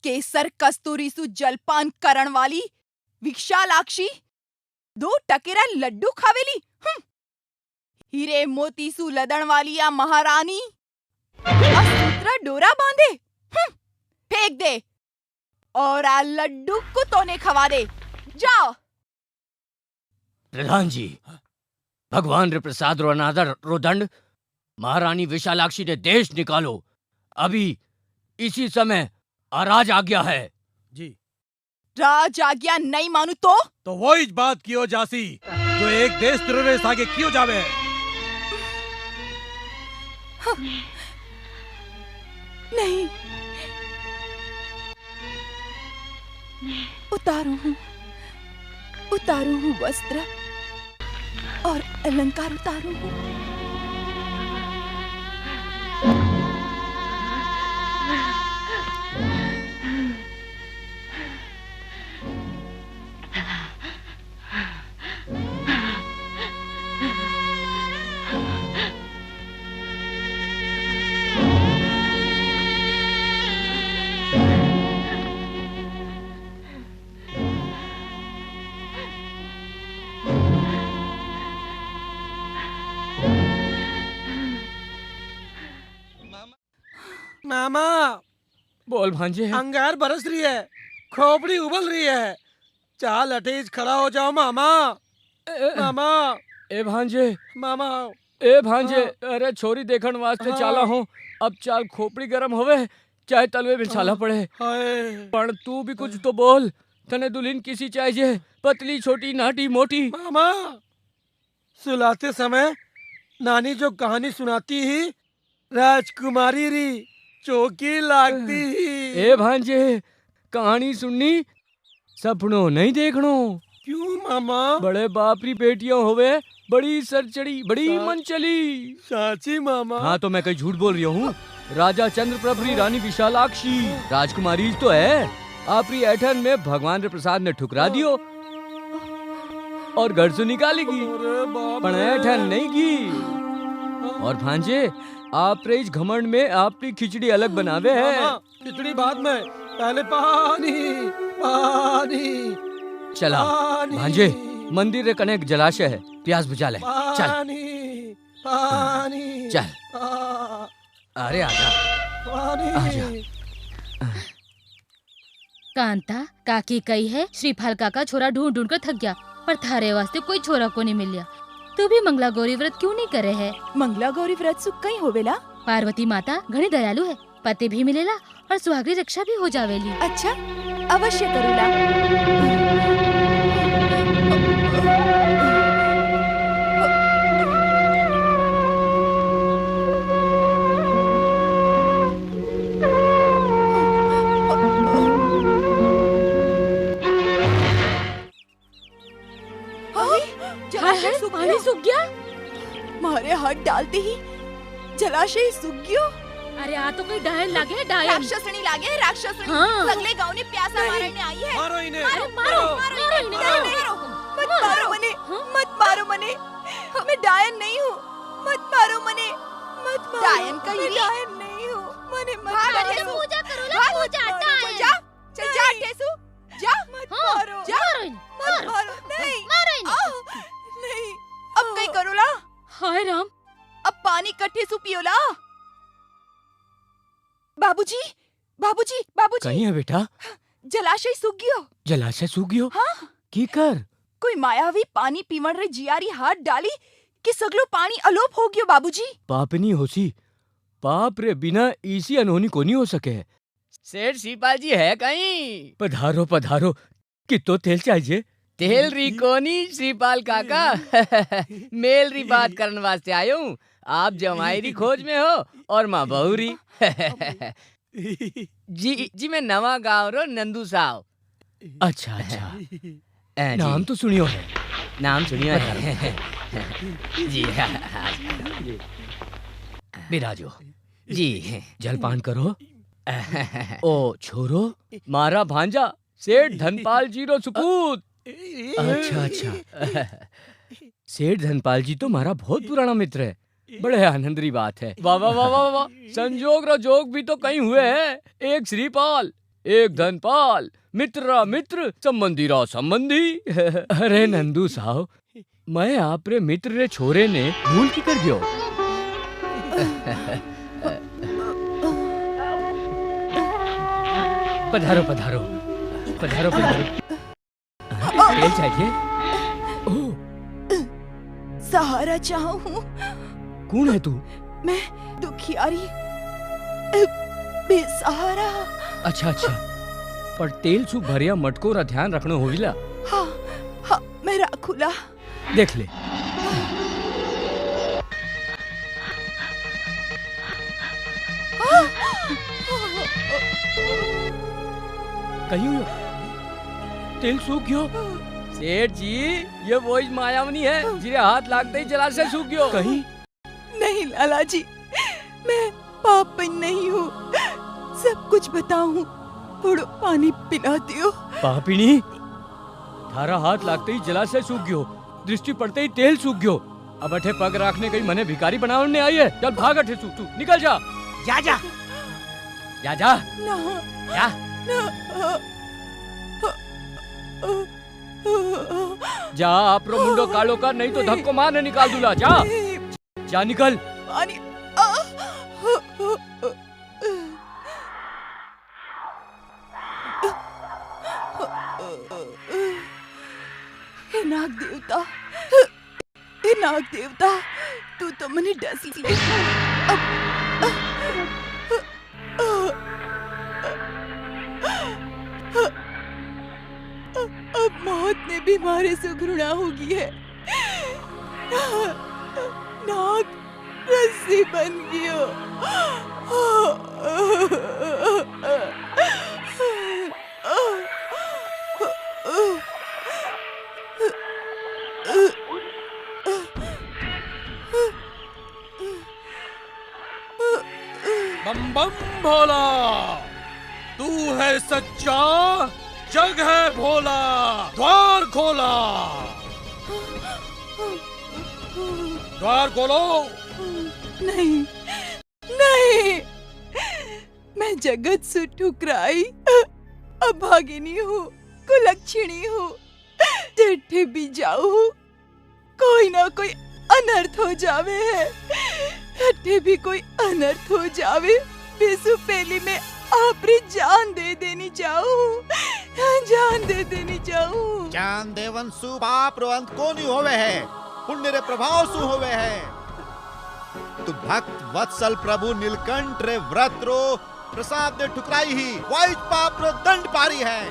Speaker 7: केसर कस्तूरी सु जलपान करण वाली विशालाक्षी 2 टकेरा लड्डू खावेली। हीरे मोती सु लदण वाली या महारानी सूत्रा डोरा बांधे, फेंक दे, और आ लड्डू कुत्तों ने खवा दे। जाओ।
Speaker 9: प्रधान जी, भगवान रे प्रसाद रो अनादर रो दंड महारानी विशालाक्षी ने देश निकालो। अभी इसी समय आराज आज्ञा है।
Speaker 5: जी।
Speaker 7: राज आज्ञा नहीं मानू तो
Speaker 5: वही बात कियो जासी जो एक देश तिररे सागे कियो जावे।
Speaker 7: नहीं, उतारू हूँ वस्त्र और अलंकार उतारू हूँ।
Speaker 5: मामा
Speaker 9: बोल भांजे।
Speaker 5: अंगार बरस रही है, खोपड़ी उबल रही है, चाल अटेज खड़ा हो जाओ मामा।
Speaker 12: मामा
Speaker 9: ए भांजे
Speaker 12: मामा
Speaker 9: ए भांजे अरे छोरी देखण वास्ते चाला हूँ अब चाल खोपड़ी गरम होवे चाहे तलवे में छाला पड़े पण तू भी कुछ तो बोल तने दुल्हन किसी चाहिए पतली छोटी नाटी मोटी
Speaker 12: मामा सुलाते समय नानी जो कहानी सुनाती ही राजकुमारी री चौकी लागती ही।
Speaker 9: ए भांजे कहानी सुननी सपनों नहीं देखनो।
Speaker 12: क्यों मामा?
Speaker 9: बड़े बाप री बेटियां होवे बड़ी सरचड़ी बड़ी मन चली।
Speaker 12: साची मामा?
Speaker 9: हाँ तो मैं कहीं झूठ बोल रही हूँ। राजा चंद्रप्रभ री रानी विशालाक्षी राजकुमारी तो है। आप री ऐठन में भगवान रे प्रसाद ने ठुकरा दियो और घर से निकालेगी पर ऐठन नहीं की। और भांजे आप रे इस घमंड में आपकी खिचड़ी अलग बनावे है।
Speaker 12: खिचड़ी बाद में पहले पानी पानी।
Speaker 9: चला भांजे मंदिर रे कने एक जलाशय है प्यास बुझा ले। चल
Speaker 12: पानी पानी
Speaker 9: चल अरे आजा आजा।
Speaker 3: कांता काकी कही है श्रीफल काका छोरा ढूंढ ढूंढ कर थक गया पर थारे वास्ते कोई छोरा को नहीं मिलिया। तू भी मंगला गौरी व्रत क्यों नहीं करे है?
Speaker 7: मंगला गौरी व्रत सुख कहीं होवेला?
Speaker 3: पार्वती माता घनी दयालु है पति भी मिलेला और सुहागरी रक्षा भी हो जावेली।
Speaker 7: अच्छा अवश्य करूला।
Speaker 3: पानी सूख गया।
Speaker 7: मारे हाथ डालते ही जलाशय सूख गयो।
Speaker 3: अरे आ तो कोई डायन लागे डायन।
Speaker 7: राक्षसनी लागे राक्षसनी।
Speaker 3: हाँ।
Speaker 7: सगले गांव ने प्यासा मारने आई है।
Speaker 12: मारो इन्हें।
Speaker 3: मारो मारो इन्हें।
Speaker 7: मत मारो मने मत मारो मने मैं डायन नहीं हूँ। मत मारो मने मत मारो। डायन कहीं डायन नहीं हूँ मने मत मारो।
Speaker 3: पूजा करो ना पूजा डायन।
Speaker 7: जा चल जा टेसू जा मत मारो जा मत मारो नहीं नहीं अब कहीं करोला।
Speaker 3: हाय राम
Speaker 7: अब पानी कट्ठे सु पियोला। बाबूजी बाबूजी बाबूजी
Speaker 9: कहीं है बेटा?
Speaker 7: जलाशय सूख गयो।
Speaker 9: जलाशय सूख गयो?
Speaker 7: हाँ
Speaker 9: की कर
Speaker 7: कोई मायावी पानी पीवण रे जियारी हाथ डाली कि सगलो पानी अलोप हो गयो बाबूजी।
Speaker 9: पापनी होसी पाप रे बिना इसी अनहोनी को नहीं हो सके। सेठ शिपाल जी है कहीं? पधारो पधारो कितो तेल चाहिए? तेल री कोनी श्रीपाल काका मेल री बात करने वास्ते आयो हूँ। आप जमाई री खोज में हो और माँ बहुरी जी जी मैं नवा गाँव रो नंदू साव। अच्छा अच्छा नाम तो सुनियो है। नाम सुनियो है जी। बिराजो जी जलपान करो। ओ छोरो मारा भांजा सेठ धनपाल जी रो सुपूत। अच्छा अच्छा सेठ धनपाल जी तो मारा बहुत पुराना मित्र है। बड़े आनंद री बात है। वाह वाह वाह वाह वाह संजोग रो जोग भी तो कहीं हुए हैं। एक श्रीपाल एक धनपाल मित्र रा मित्र संबंधी रा संबंधी। अरे नंदू साहब मैं आप रे मित्र रे छोरे ने भूल की कर गयो। पधारो पधारो पधारो पधारो। तेल चाहिए?
Speaker 7: सहारा चाहूँ हूँ।
Speaker 9: कौन है तू?
Speaker 7: मैं दुखियारी बेसहारा।
Speaker 9: अच्छा अच्छा पर तेल सूख भरिया मटको रा ध्यान रखनो होविला।
Speaker 7: हाँ हाँ मैं राखूला।
Speaker 9: देख ले कहीं हो तेल सूख गयो। सेठ जी ये वो मायावनी है जिरे हाथ लागते ही जलाशय सूख गयो। कहीं
Speaker 7: नहीं लाला जी मैं पापन नहीं हूँ। सब कुछ बताऊँ थोड़ा पानी पिला दियो।
Speaker 9: पापिनी थारा हाथ लागते ही जलाशय सूख गयो दृष्टि पड़ते ही तेल सूख गयो। अब अठे पग रखने कहीं मने भिखारी बनाने आई है। चल भाग अठे तू निकल जा
Speaker 11: जा जा
Speaker 9: जा जा
Speaker 7: ना
Speaker 9: जा जा आप रो मुंडो कालो कर नहीं तो धक्को मारने निकाल दूला। जा जा निकल।
Speaker 7: पानी हे नाग देवता हे नाग देवता, तू तो मने डस ले। अब मौत ने भी हमारे से घृणा होगी है। नाग रस्सी बन गयो।
Speaker 5: बम बम भोला, तू है सच्चा, जग है भोला, द्वार खोला, द्वार खोलो।
Speaker 7: नहीं नहीं, मैं जगत से ठुकराई अभागिनी हूँ, कुलक्षणी हूँ, जेठे भी जाऊ कोई ना कोई अनर्थ हो जावे है। हट्टे भी कोई अनर्थ हो जावे, बेसु पहली में आपरी जान दे देनी चाहूँ, जान दे देनी चाहूँ।
Speaker 6: जान देवन सु बाप रो अंत को नहीं होवे है, पुण्य रे प्रभाव सु होवे है। तू भक्त वत्सल प्रभु नीलकंठ रे व्रत रो प्रसाद दे ठुकराई ही वाइज पाप रो दंड पारी है।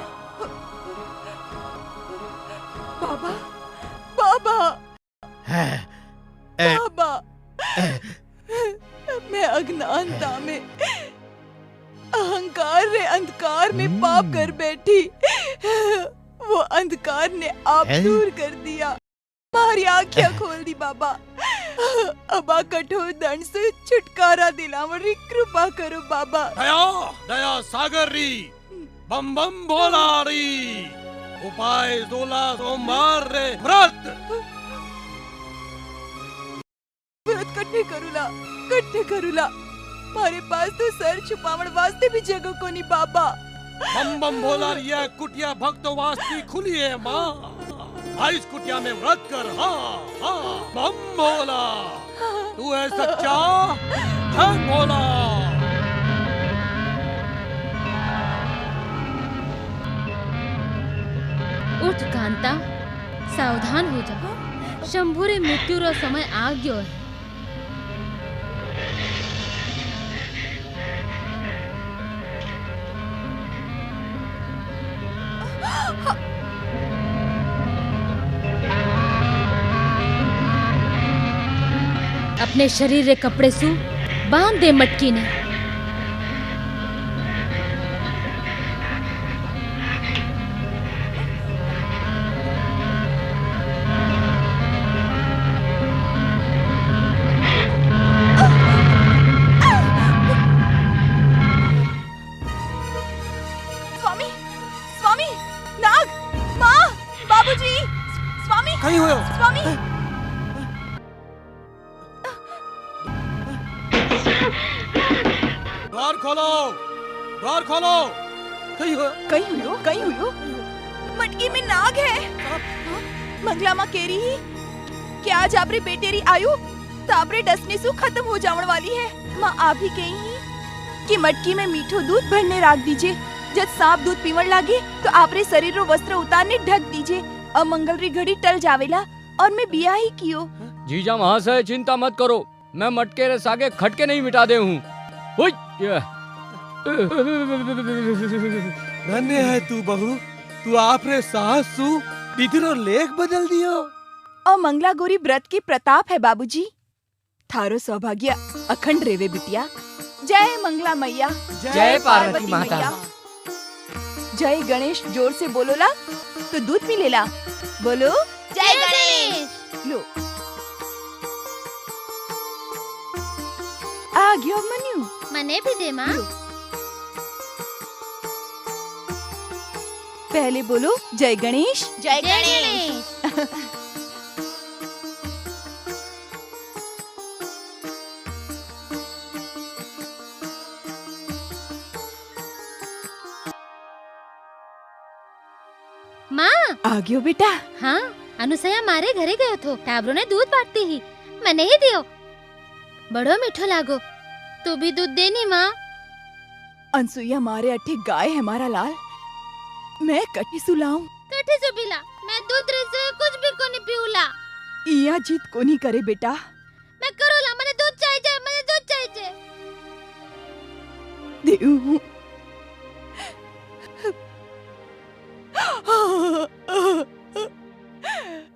Speaker 7: बाबा बाबा बाबा, मैं अज्ञानता में अहंकार रे अंधकार में पाप कर बैठी। वो अंधकार ने आप दूर कर दिया, हमारी आँखें खोल दी बाबा। अबा कठोर दंड से छुटकारा दिलावरी कृपा करो बाबा।
Speaker 5: दया दया सागर री, बम बम भोला री, उपाय 16 सोमवार रे व्रत।
Speaker 7: व्रत कट्ठे करूला, मारे पास तो सर छुपावण वास्ते भी जगह को नहीं बाबा।
Speaker 5: बम बम भोला रिया कुटिया भक्तों वास्ते खुली है माँ, इस कुटिया में व्रत कर। हाँ हाँ बम भोला, तू है सच्चा, जय भोला।
Speaker 3: उठ कांता, सावधान हो जा, शंभु रे मृत्यु रो समय आ गयो है। अपने शरीर रे कपड़े सु बांध दे मटकी ने।
Speaker 7: स्वामी स्वामी, नाग, माँ, बाबूजी, स्वामी
Speaker 5: कहीं हुए हो?
Speaker 7: स्वामी।
Speaker 5: द्वार खोलो, द्वार खोलो। कहीं
Speaker 7: हुयो मटकी में नाग है। मंगला माँ कह रही ही कि आज आपरे बेटे री आयु ताबरे डसने से खत्म हो जावन वाली है। माँ आप ही कही ही कि मटकी में मीठो दूध भरने राख दीजिए, जब सांप दूध पीवन लागे तो आपरे शरीर रो वस्त्र उतारने ढक दीजिए। अमंगल री घड़ी टल जावेला और मैं बिया ही कियो।
Speaker 9: जीजा महाशय चिंता मत करो, मैं मटके रे सागे खटके नहीं मिटा दे हूँ।
Speaker 5: धन्य है तू बहू, तू आपरे सास सु विधि रो लेख बदल दियो।
Speaker 7: और मंगला गौरी व्रत की प्रताप है बाबूजी। थारो सौभाग्य अखंड रेवे बिटिया। जय मंगला मैया,
Speaker 9: जय पार्वती माता।
Speaker 7: जय गणेश जोर से बोलोला तो दूध मिलेला। बोलो
Speaker 3: जय गणेश।
Speaker 7: लो आ गयो मनु,
Speaker 3: मने भी दे माँ।
Speaker 7: पहले बोलो जय गणेश।
Speaker 3: जय गणेश। माँ
Speaker 7: आ गयो बेटा।
Speaker 3: हाँ, अनुसया मारे घरे गयो थो, टाबरो ने दूध बांटती ही, मैंने ही दियो। बड़ो मीठो लागो, तू भी दूध देनी माँ।
Speaker 7: अनसुईया मारे अठे गाय है मारा लाल, मैं कटी सुलाऊं।
Speaker 3: कठी सुबिला, मैं दूध रे से कुछ भी कोनी पीउला।
Speaker 7: इया जीत कोनी करे बेटा।
Speaker 3: मैं करूला, મને दूध चाहिए, મને दूध चाहिए।
Speaker 7: देऊ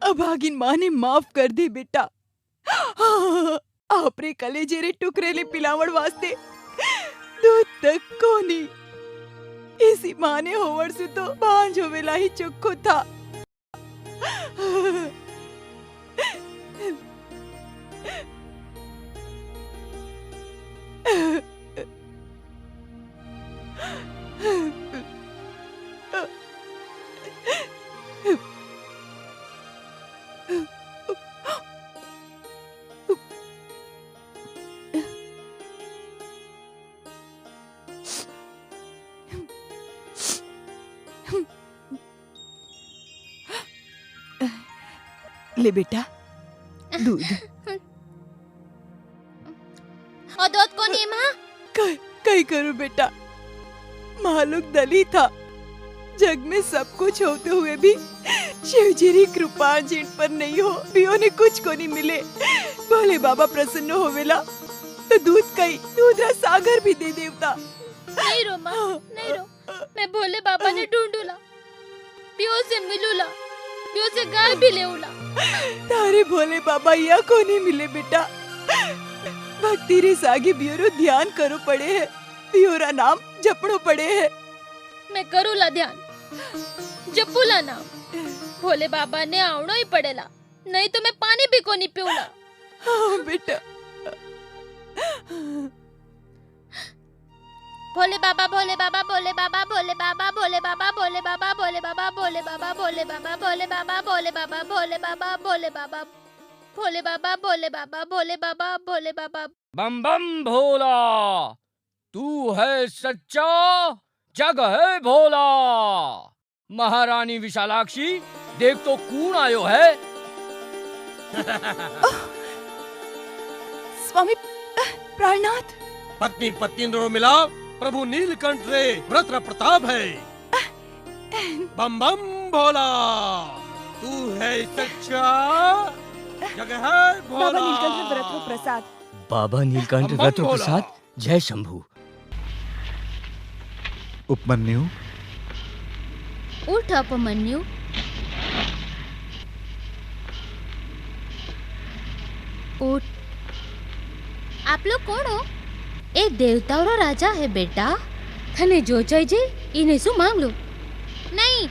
Speaker 7: अभागिन माँ ने माफ कर दे बेटा। आपरे कलेजे रे टुकड़ेले पिलावण वास्ते दूध तक कोनी। इसी माँ ने होवण सु तो बांझ होवेला ही चुक्को था। ले बेटा दूध।
Speaker 3: और दूध को नहीं माँ?
Speaker 7: कई करूं बेटा, मालूक दली था। जग में सब कुछ होते हुए भी शिवजी की कृपा जिन पर नहीं हो, पियो ने कुछ को नहीं मिले। भोले बाबा प्रसन्न होवेला तो दूध कई दूध रा सागर भी दे देवता।
Speaker 3: नहीं रो माँ, नहीं रो। मैं भोले बाबा ने ढूंढूला, पियो से मिलूला, पियो से गाय भी लेऊला।
Speaker 7: तारे भोले बाबा या को नहीं मिले बेटा। भक्ति रे सागे बियोरो ध्यान करो पड़े है, बियोरा नाम जपड़ो पड़े है।
Speaker 3: मैं करूला ध्यान, जपूला नाम। भोले बाबा ने आवड़ो ही पड़ेला, नहीं तो मैं पानी भी को नहीं पीऊला।
Speaker 7: हाँ बेटा।
Speaker 3: भोले बाबा, भोले बाबा, भोले बाबा, भोले बाबा, भोले बाबा, भोले बाबा, भोले बाबा, भोले बाबा, भोले बाबा, भोले बाबा, भोले बाबा, भोले बाबा, भोले बाबा, भोले बाबा, भोले बाबा, भोले बाबा, भोले बाबा।
Speaker 9: बम बम भोला, तू है सच्चा, जग है भोला। महारानी विशालाक्षी, देख तो कौन आयो है।
Speaker 7: स्वामी प्राणनाथ।
Speaker 5: पत्नी पत्नी रो मिला, प्रभु नीलकंठ रे व्रत प्रताप है। बम बम भोला, तू है सच्चा, जग है भोला।
Speaker 7: बाबा नीलकंठ व्रत प्रसाद।
Speaker 9: बाबा नीलकंठ व्रत प्रसाद। जय शंभू।
Speaker 6: उपमन्यु,
Speaker 3: उठ उपमन्यु। उठ। आप लोग कौन हो? एक देवताओं रो राजा है बेटा। थने जो चाहिए इन्हें सु मांग लो। नहीं,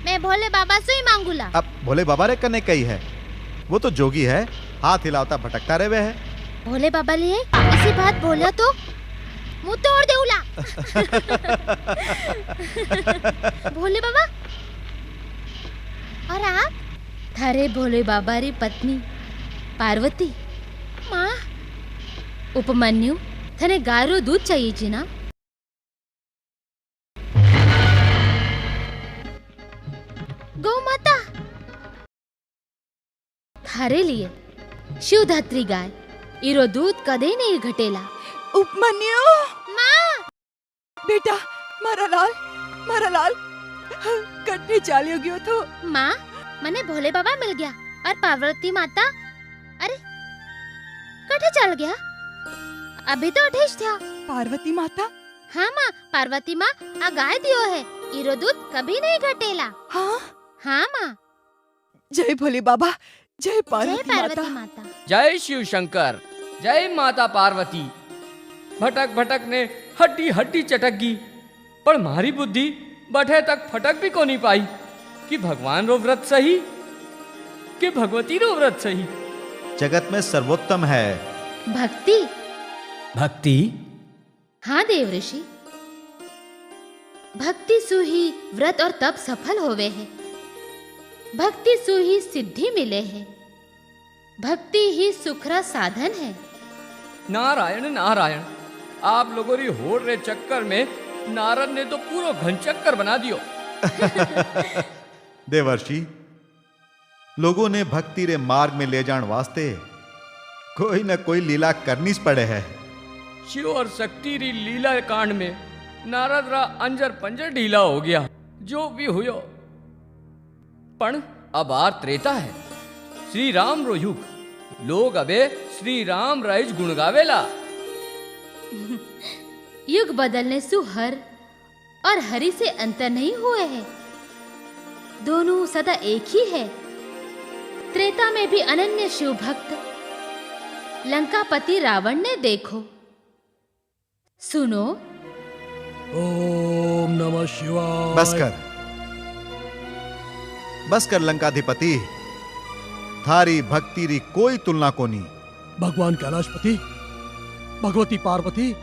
Speaker 3: मैं भोले बाबा से ही मांगूला।
Speaker 6: अब भोले बाबा रे कने कही है, वो तो जोगी है, हाथ हिलावता भटकता रहे है।
Speaker 3: भोले बाबा लिए इसी बात बोला तो मुंह तोड़ देऊला। भोले बाबा, और आप? थारे भोले बाबा री पत्नी पार्वती। माँ, उपमन्यु, थने गाय रो दूध चाहिए जी ना? गौ माता, थारे लिए शिवधात्री गाय, इरो दूध कदे नहीं घटेला।
Speaker 7: उपमन्यु।
Speaker 3: माँ,
Speaker 7: बेटा मारा लाल कटने चालियो गयो तो।
Speaker 3: माँ, मने भोले बाबा मिल गया और पार्वती माता। अरे कटे चल गया? अभी तो अठेश था।
Speaker 7: पार्वती माता?
Speaker 3: हाँ माँ, पार्वती माँ आ गाय दियो है, इरो दूध कभी नहीं घटेला।
Speaker 7: हाँ
Speaker 3: हाँ माँ।
Speaker 7: जय भोले बाबा, जय पार्वती
Speaker 3: माता।
Speaker 9: जय शिव शंकर, जय माता पार्वती। भटक भटक ने हड्डी हड्डी चटक गई, पर मारी बुद्धि बठे तक फटक भी को नहीं पाई कि भगवान रो व्रत सही कि भगवती रो व्रत सही।
Speaker 6: जगत में सर्वोत्तम है
Speaker 3: भक्ति।
Speaker 9: भक्ति?
Speaker 3: हाँ देव ऋषि, भक्ति सु ही व्रत और तप सफल होवे है। भक्ति सु ही सिद्धि मिले है। भक्ति ही सुखरा साधन है।
Speaker 9: नारायण नारायण, आप लोगों री होड़ रे चक्कर में नारद ने तो पूरा घन चक्कर बना दियो।
Speaker 6: देवर्षि, लोगों ने भक्ति रे मार्ग में ले जान वास्ते कोई न कोई लीला करनी पड़े है।
Speaker 9: शिव और शक्ति री लीला कांड में नारद रा अंजर पंजर ढीला हो गया। जो भी हुयो, पण अब आर त्रेता है। श्री राम रो युग लोग अबे श्री राम राइज गुण गावेला।
Speaker 3: युग बदलने सु हर और हरि से अंतर नहीं हुए हैं, दोनों सदा एक ही है। त्रेता में भी अनन्य शिव भक्त लंकापति रावण ने देखो सुनो।
Speaker 5: ओम नमः शिवाय।
Speaker 6: बस कर लंकाधिपति, थारी भक्ति री कोई तुलना को नहीं।
Speaker 5: भगवान कैलाशपति, भगवती पार्वती।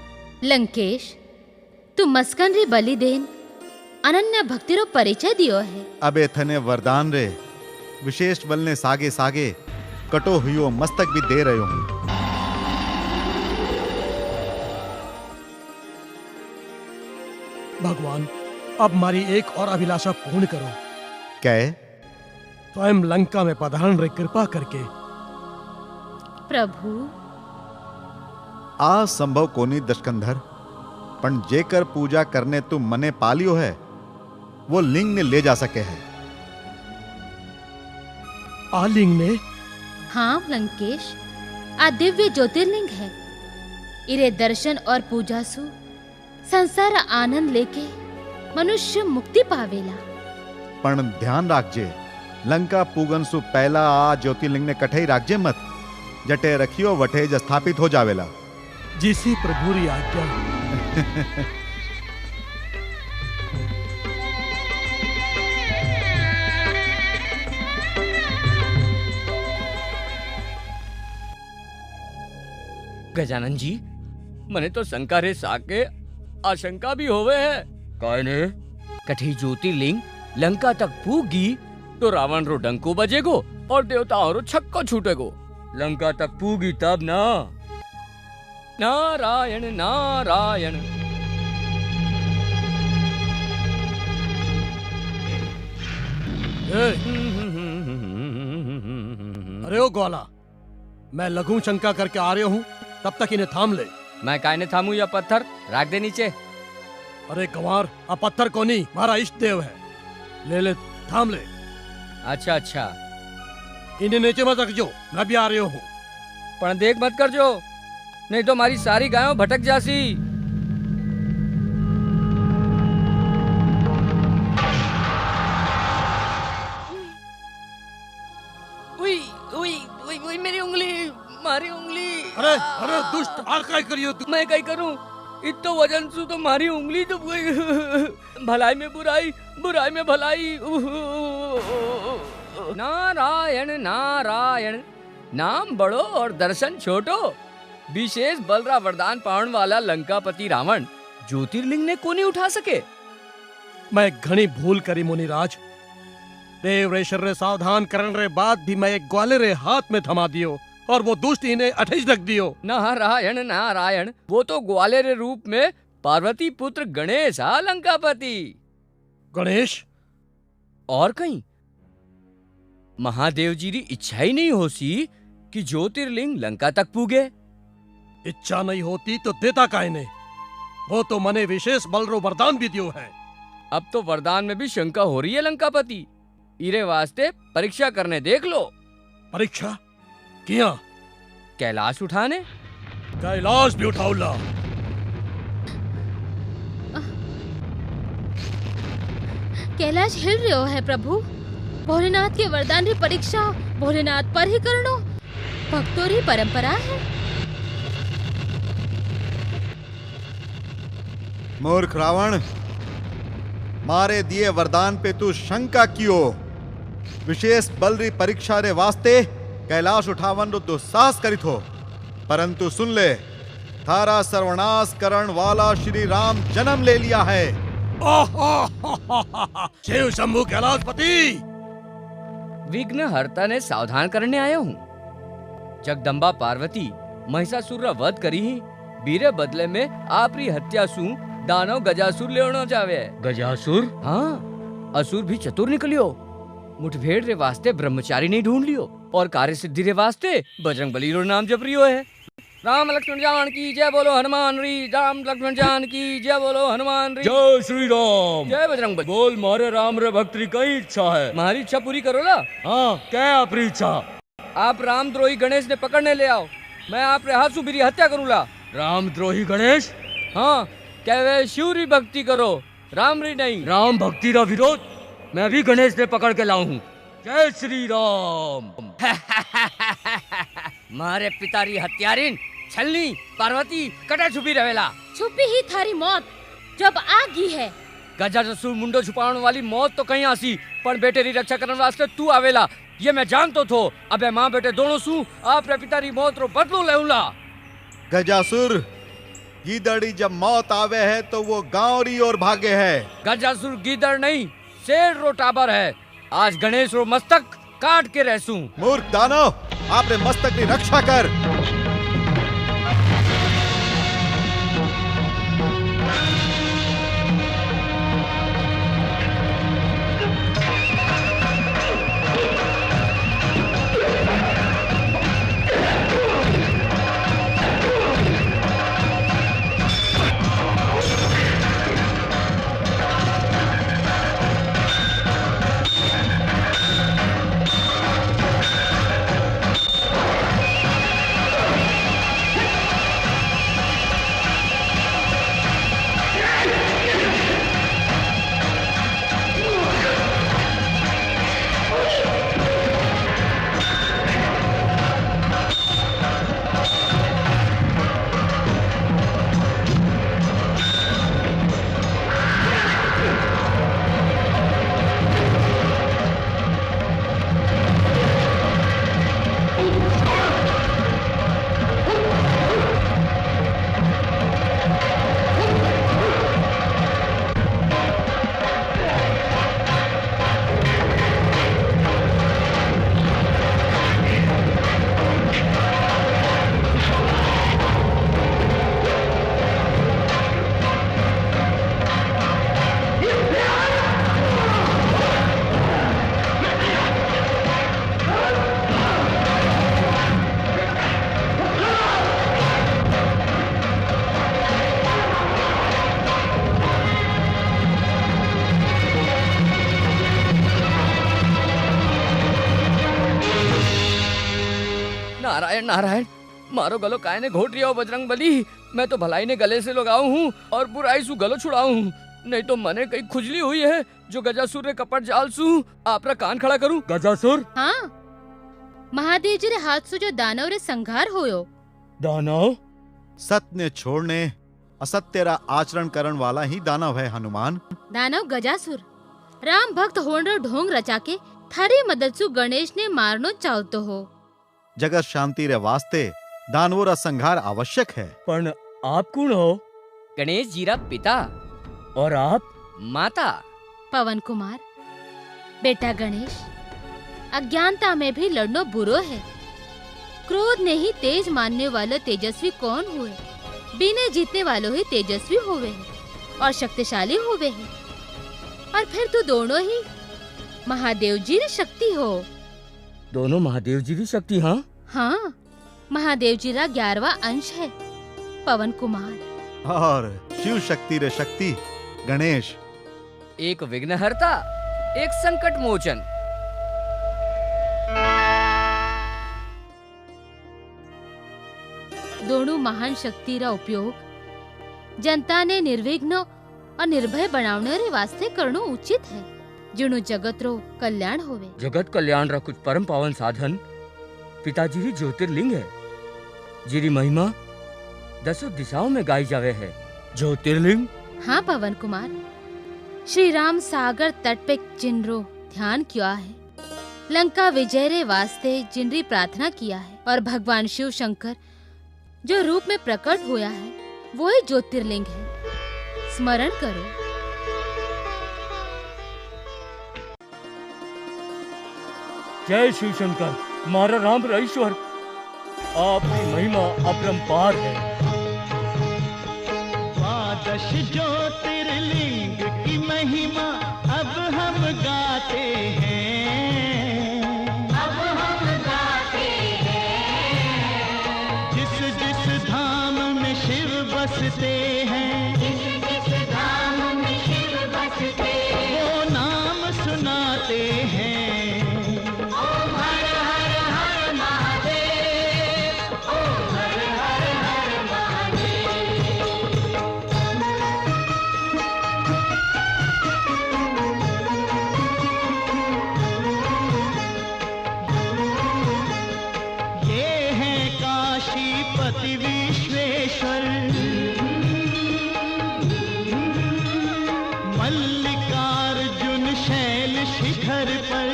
Speaker 3: लंकेश, तू मस्कन री बलि देन अनन्य भक्ति रो परिचय दियो है।
Speaker 6: अब एथने वरदान रे विशेष बल ने सागे सागे कटो हुयो मस्तक भी दे रहे हूं।
Speaker 5: भगवान, अब हमारी एक और अभिलाषा पूर्ण करो।
Speaker 6: क्या है?
Speaker 5: स्वयं लंका में पधारण रे कृपा करके।
Speaker 3: प्रभु,
Speaker 6: आ संभव कोनी दशकंधर, पण जेकर पूजा करने तू मने पालियो है वो लिंग ने ले जा सके है।
Speaker 5: आ लिंग ने?
Speaker 3: हाँ लंकेश, आ दिव्य ज्योतिर्लिंग है। इरे दर्शन और पूजा सु संसार आनंद लेके मनुष्य मुक्ति पावेला।
Speaker 6: पण ध्यान राखजे, लंका पूगन सु पहला आ ज्योतिर्लिंग ने कठे राखजे मत, जटे रखियो वठे ज स्थापित हो जावेला।
Speaker 5: जिसी प्रभु री आज्ञा।
Speaker 9: गजानन जी, मने तो शंका रे साके आशंका भी होवे है। काने कठी ज्योतिर्लिंग लंका तक पूगी तो रावण रो डंको बजेगो और देवताओं रो छक्को छूटेगो। लंका तक पूगी तब ना। नारायण नारायण।
Speaker 5: अरे ओ ग्वाला, मैं लघु शंका करके आ रहा हूँ, तब तक इन्हें थाम ले।
Speaker 9: मैं काहे ने थामू? या पत्थर राख दे नीचे।
Speaker 5: अरे गंवार, अब पत्थर को नहीं, हमारा इष्ट देव है। ले ले, थाम ले।
Speaker 9: अच्छा अच्छा,
Speaker 5: इन्हें नीचे मत रख जो, मैं भी आ रहा हूँ।
Speaker 9: पर देख मत कर जो, नहीं तो हमारी सारी गायों भटक जासी। उई उई उई उई मेरी उंगली, मारी उंगली।
Speaker 5: अरे अरे दुष्ट, आ काय करियो तू?
Speaker 9: मैं काय करूं? इतो वजन सु तो मारी उंगली तो भलाई में बुराई, बुराई में भलाई। नारायण नारायण, नाम बड़ो और दर्शन छोटो। विशेष बलरा वरदान पावन वाला लंकापति रावण ज्योतिर्लिंग ने को नहीं उठा सके।
Speaker 5: मैं घनी भूल करी मुनिराज। देव रे शर रे सावधान करन रे बाद भी मैं एक ग्वाले रे हाथ में थमा दियो और वो दुष्ट इन्हें अठेज रख दियो।
Speaker 9: नारायण नारायण, वो तो ग्वाले रे रूप में पार्वती पुत्र गणेश हा लंकापति।
Speaker 5: गणेश?
Speaker 9: और कहीं महादेव जी री इच्छा ही नहीं होसी कि ज्योतिर्लिंग लंका तक पूगे।
Speaker 5: इच्छा नहीं होती तो देता काहे ने? वो तो मने विशेष बल रो वरदान भी दियो है।
Speaker 9: अब तो वरदान में भी शंका हो रही है लंकापति। इरे वास्ते परीक्षा करने देख लो।
Speaker 5: परीक्षा किया?
Speaker 9: कैलाश उठाने।
Speaker 5: कैलाश भी उठाऊला।
Speaker 3: कैलाश हिल रहो है प्रभु। भोलेनाथ के वरदान री परीक्षा भोलेनाथ पर ही करनो, भक्तों री परंपरा है।
Speaker 6: मूर्ख रावण, मारे दिए वरदान पे तू शंका क्यों? विशेष बल री परीक्षा रे वास्ते कैलाश उठावन रो दुस्साहस करित हो। परंतु सुन ले, थारा सर्वनाश करण वाला श्री राम जन्म ले लिया है।
Speaker 5: शिव शंभु कैलाशपति।
Speaker 9: विघ्न हर्ता ने सावधान करने आया हूँ। जगदम्बा पार्वती महिषासुर रा वध करी ही, बीरे बदले में आपरी हत्या सु दानव गजासुर लेवनो जावे।
Speaker 4: गजासुर?
Speaker 9: हाँ, असुर भी चतुर निकलियो। मुठभेड़ रे वास्ते ब्रह्मचारी नहीं ढूंढ लियो और कार्य सिद्धि रे वास्ते बजरंग बली रो नाम जप रियो है। राम लक्ष्मण जान की जय बोलो हनुमान री। राम लक्ष्मण जान की जय बोलो हनुमान री।
Speaker 4: जय श्री राम।
Speaker 9: जय बजरंग बली।
Speaker 4: बोल, मारे राम रे भक्त री कई इच्छा है?
Speaker 9: हमारी इच्छा पूरी करो ला।
Speaker 4: हाँ, क्या आपरी इच्छा?
Speaker 9: आप रामद्रोही गणेश ने पकड़ने ले आओ। मैं आप रे हाथों मेरी हत्या करूँगा।
Speaker 4: रामद्रोही गणेश?
Speaker 9: हाँ, क्या वे शिवरी भक्ति करो, रामरी नहीं।
Speaker 4: राम भक्ति का विरोध मैं भी गणेश ने पकड़ के लाऊं हूँ। जय श्री राम।
Speaker 9: मारे पितारी हत्यारिन छलनी पार्वती कटे छुपी रहेला।
Speaker 3: छुपी ही थारी मौत जब आ गई है।
Speaker 9: गजासुर मुंडो छुपाने वाली मौत तो कहीं आसी, पर बेटे री रक्षा करने वास्ते तू आवेला ये मैं जानतो थो। अबे माँ बेटे दोनों सू आप रे पितारी मौत रो बदलो लेऊला।
Speaker 6: गजासुर, गीदड़ी जब मौत आवे है तो वो गांव री ओर भागे है।
Speaker 9: गजासुर गीदड़ नहीं, शेर रो टाबर है। आज गणेश रो मस्तक काट के रहसू।
Speaker 6: मूर्ख दानव, आपने मस्तक की रक्षा कर।
Speaker 9: नारायण नारायण, मारो गलो काय ने घोट रिया हो बजरंग बली। मैं तो भलाई ने गले से लगाऊ हूँ और बुराई सु गलो छुड़ाऊ हूँ, नहीं तो मने कहीं खुजली हुई है जो गजासुर रे कपट जाल सु आपरा कान खड़ा करूं।
Speaker 4: गजासुर?
Speaker 3: हाँ, महादेव जी रे हाथ से जो दानव रे संघार होयो।
Speaker 4: दानव?
Speaker 6: सत्य छोड़ने असत्य रा आचरण करण वाला ही दानव है हनुमान।
Speaker 3: दानव गजासुर राम भक्त होण रो ढोंग रचा के थारी मदद सु गणेश ने मारनो चाहतो हो।
Speaker 6: जगत शांति रे वास्ते दानवों रा संहार आवश्यक है।
Speaker 4: पर आप कौन हो?
Speaker 9: गणेश जी रा पिता।
Speaker 4: और आप?
Speaker 9: माता।
Speaker 3: पवन कुमार, बेटा गणेश, अज्ञानता में भी लड़नो बुरो है। क्रोध ने ही तेज मानने वाला तेजस्वी कौन हुए? बिना जीतने वालों ही तेजस्वी होवे है और शक्तिशाली होवे है। और फिर तू दोनों ही महादेव जी री शक्ति हो।
Speaker 4: दोनों महादेव जी की शक्ति? हाँ
Speaker 3: हाँ, महादेव जी रा 11वां अंश है पवन कुमार।
Speaker 6: और शिव शक्ति रे शक्ति गणेश।
Speaker 9: एक विघ्नहर्ता, एक संकट मोचन।
Speaker 3: दोनों महान शक्ति रा उपयोग जनता ने निर्विघ्न और निर्भय बनावने रे वास्ते करनो उचित है, जिणु जगत रो कल्याण होवे।
Speaker 4: जगत कल्याण रा कुछ परम पावन साधन पिताजी री ज्योतिर्लिंग है, जिरी महिमा 10 दिशाओं में गाई जावे है। ज्योतिर्लिंग?
Speaker 3: हाँ पवन कुमार, श्री राम सागर तट पे जिनरो ध्यान किया है, लंका विजय रे वास्ते जिनरी प्रार्थना किया है, और भगवान शिव शंकर जो रूप में प्रकट होया है वो ही ज्योतिर्लिंग है। स्मरण करो।
Speaker 4: जय शिव शंकर, मारा राम ईश्वर, आपकी महिमा अपरंपार है।
Speaker 14: 12 ज्योतिर्लिंग की महिमा अब हम गाते हैं, अब हम गाते हैं। जिस जिस धाम में शिव बसते हैं, जिस जिस धाम में शिव बसते हैं, वो नाम सुनाते हैं। ओम हर हर हर पति विश्वेश्वर, मल्लिकार्जुन शैल शिखर पर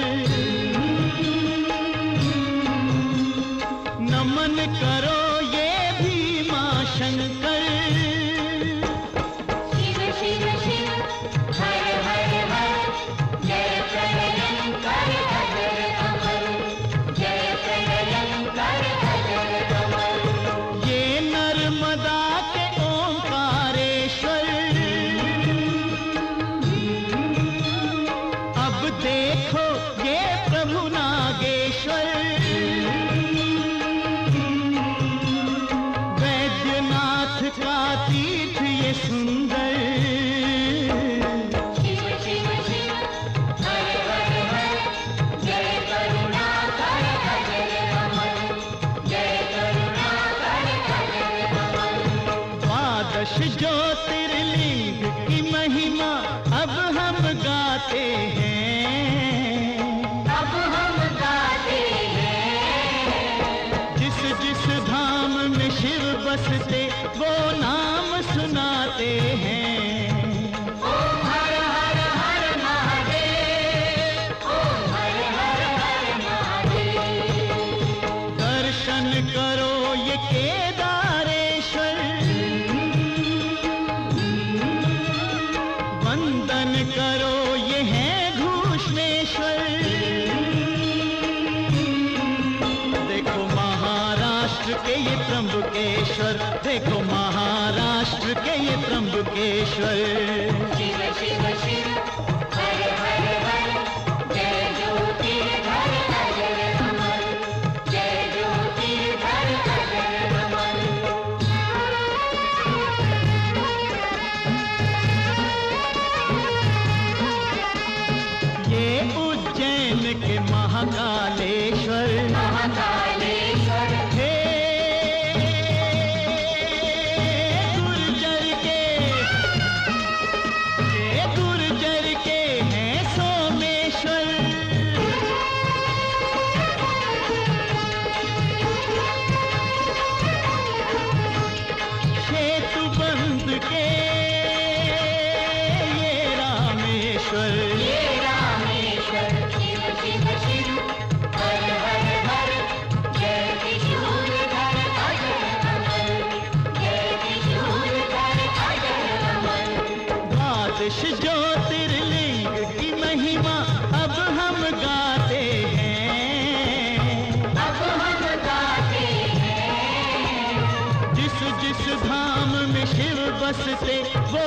Speaker 14: नमन करो ये भीमा शंकर।
Speaker 15: शिव शिव शिव हर हर हर, जय प्रलयंकर अजर अमर, जय प्रलयंकर अजर अमर।
Speaker 14: ये नर्मदा के ओंकारेश्वर, अब देखो ये प्रभु नागेश्वर। वैद्यनाथ का तीर्थ ये सुंदर।
Speaker 15: शिव शिव शिव हर हर हर, जय करुणाकर अजर अमर, जय करुणाकर अजर अमर।
Speaker 14: द्वादश ज्योतिर्लिंग की महिमा अब हम गाते हैं,
Speaker 15: अब हम गाते हैं।
Speaker 14: जिस जिस धाम में शिव बसते वो नाम सुनाते हैं।
Speaker 15: ओम हर हर हर महादेव, ओम हर हर हर महादेव।
Speaker 14: दर्शन करो ये केदारेश्वर, वंदन करो ये है घूष्णेश्वर। देखो महाराष्ट्र के ये त्र्यंबकेश्वर, देखो महाराष्ट्र के ये त्र्यंबकेश्वर।
Speaker 15: शिव शिव शिव हर हर हर, जय ज्योतिर्धर अजर अमर, जय ज्योतिर्धर अजर अमर।
Speaker 14: ये उज्जैन के महाकालेश्वर,
Speaker 15: महाकालेश्वर।
Speaker 14: हे गुर्जर के हैं सोमेश्वर। सेतु बंद के ये रामेश्वर।
Speaker 15: ये रामेश्वर। शिव शिव शिव हर हर हर, जय त्रिशूलधर अजर अमर, जय त्रिशूलधर अजर अमर।
Speaker 14: द्वादश ज्योतिर्लिंग की महिमा अब हम गाते हैं,
Speaker 15: अब हम गाते हैं।
Speaker 14: जिस जिस धाम में शिव बसते वो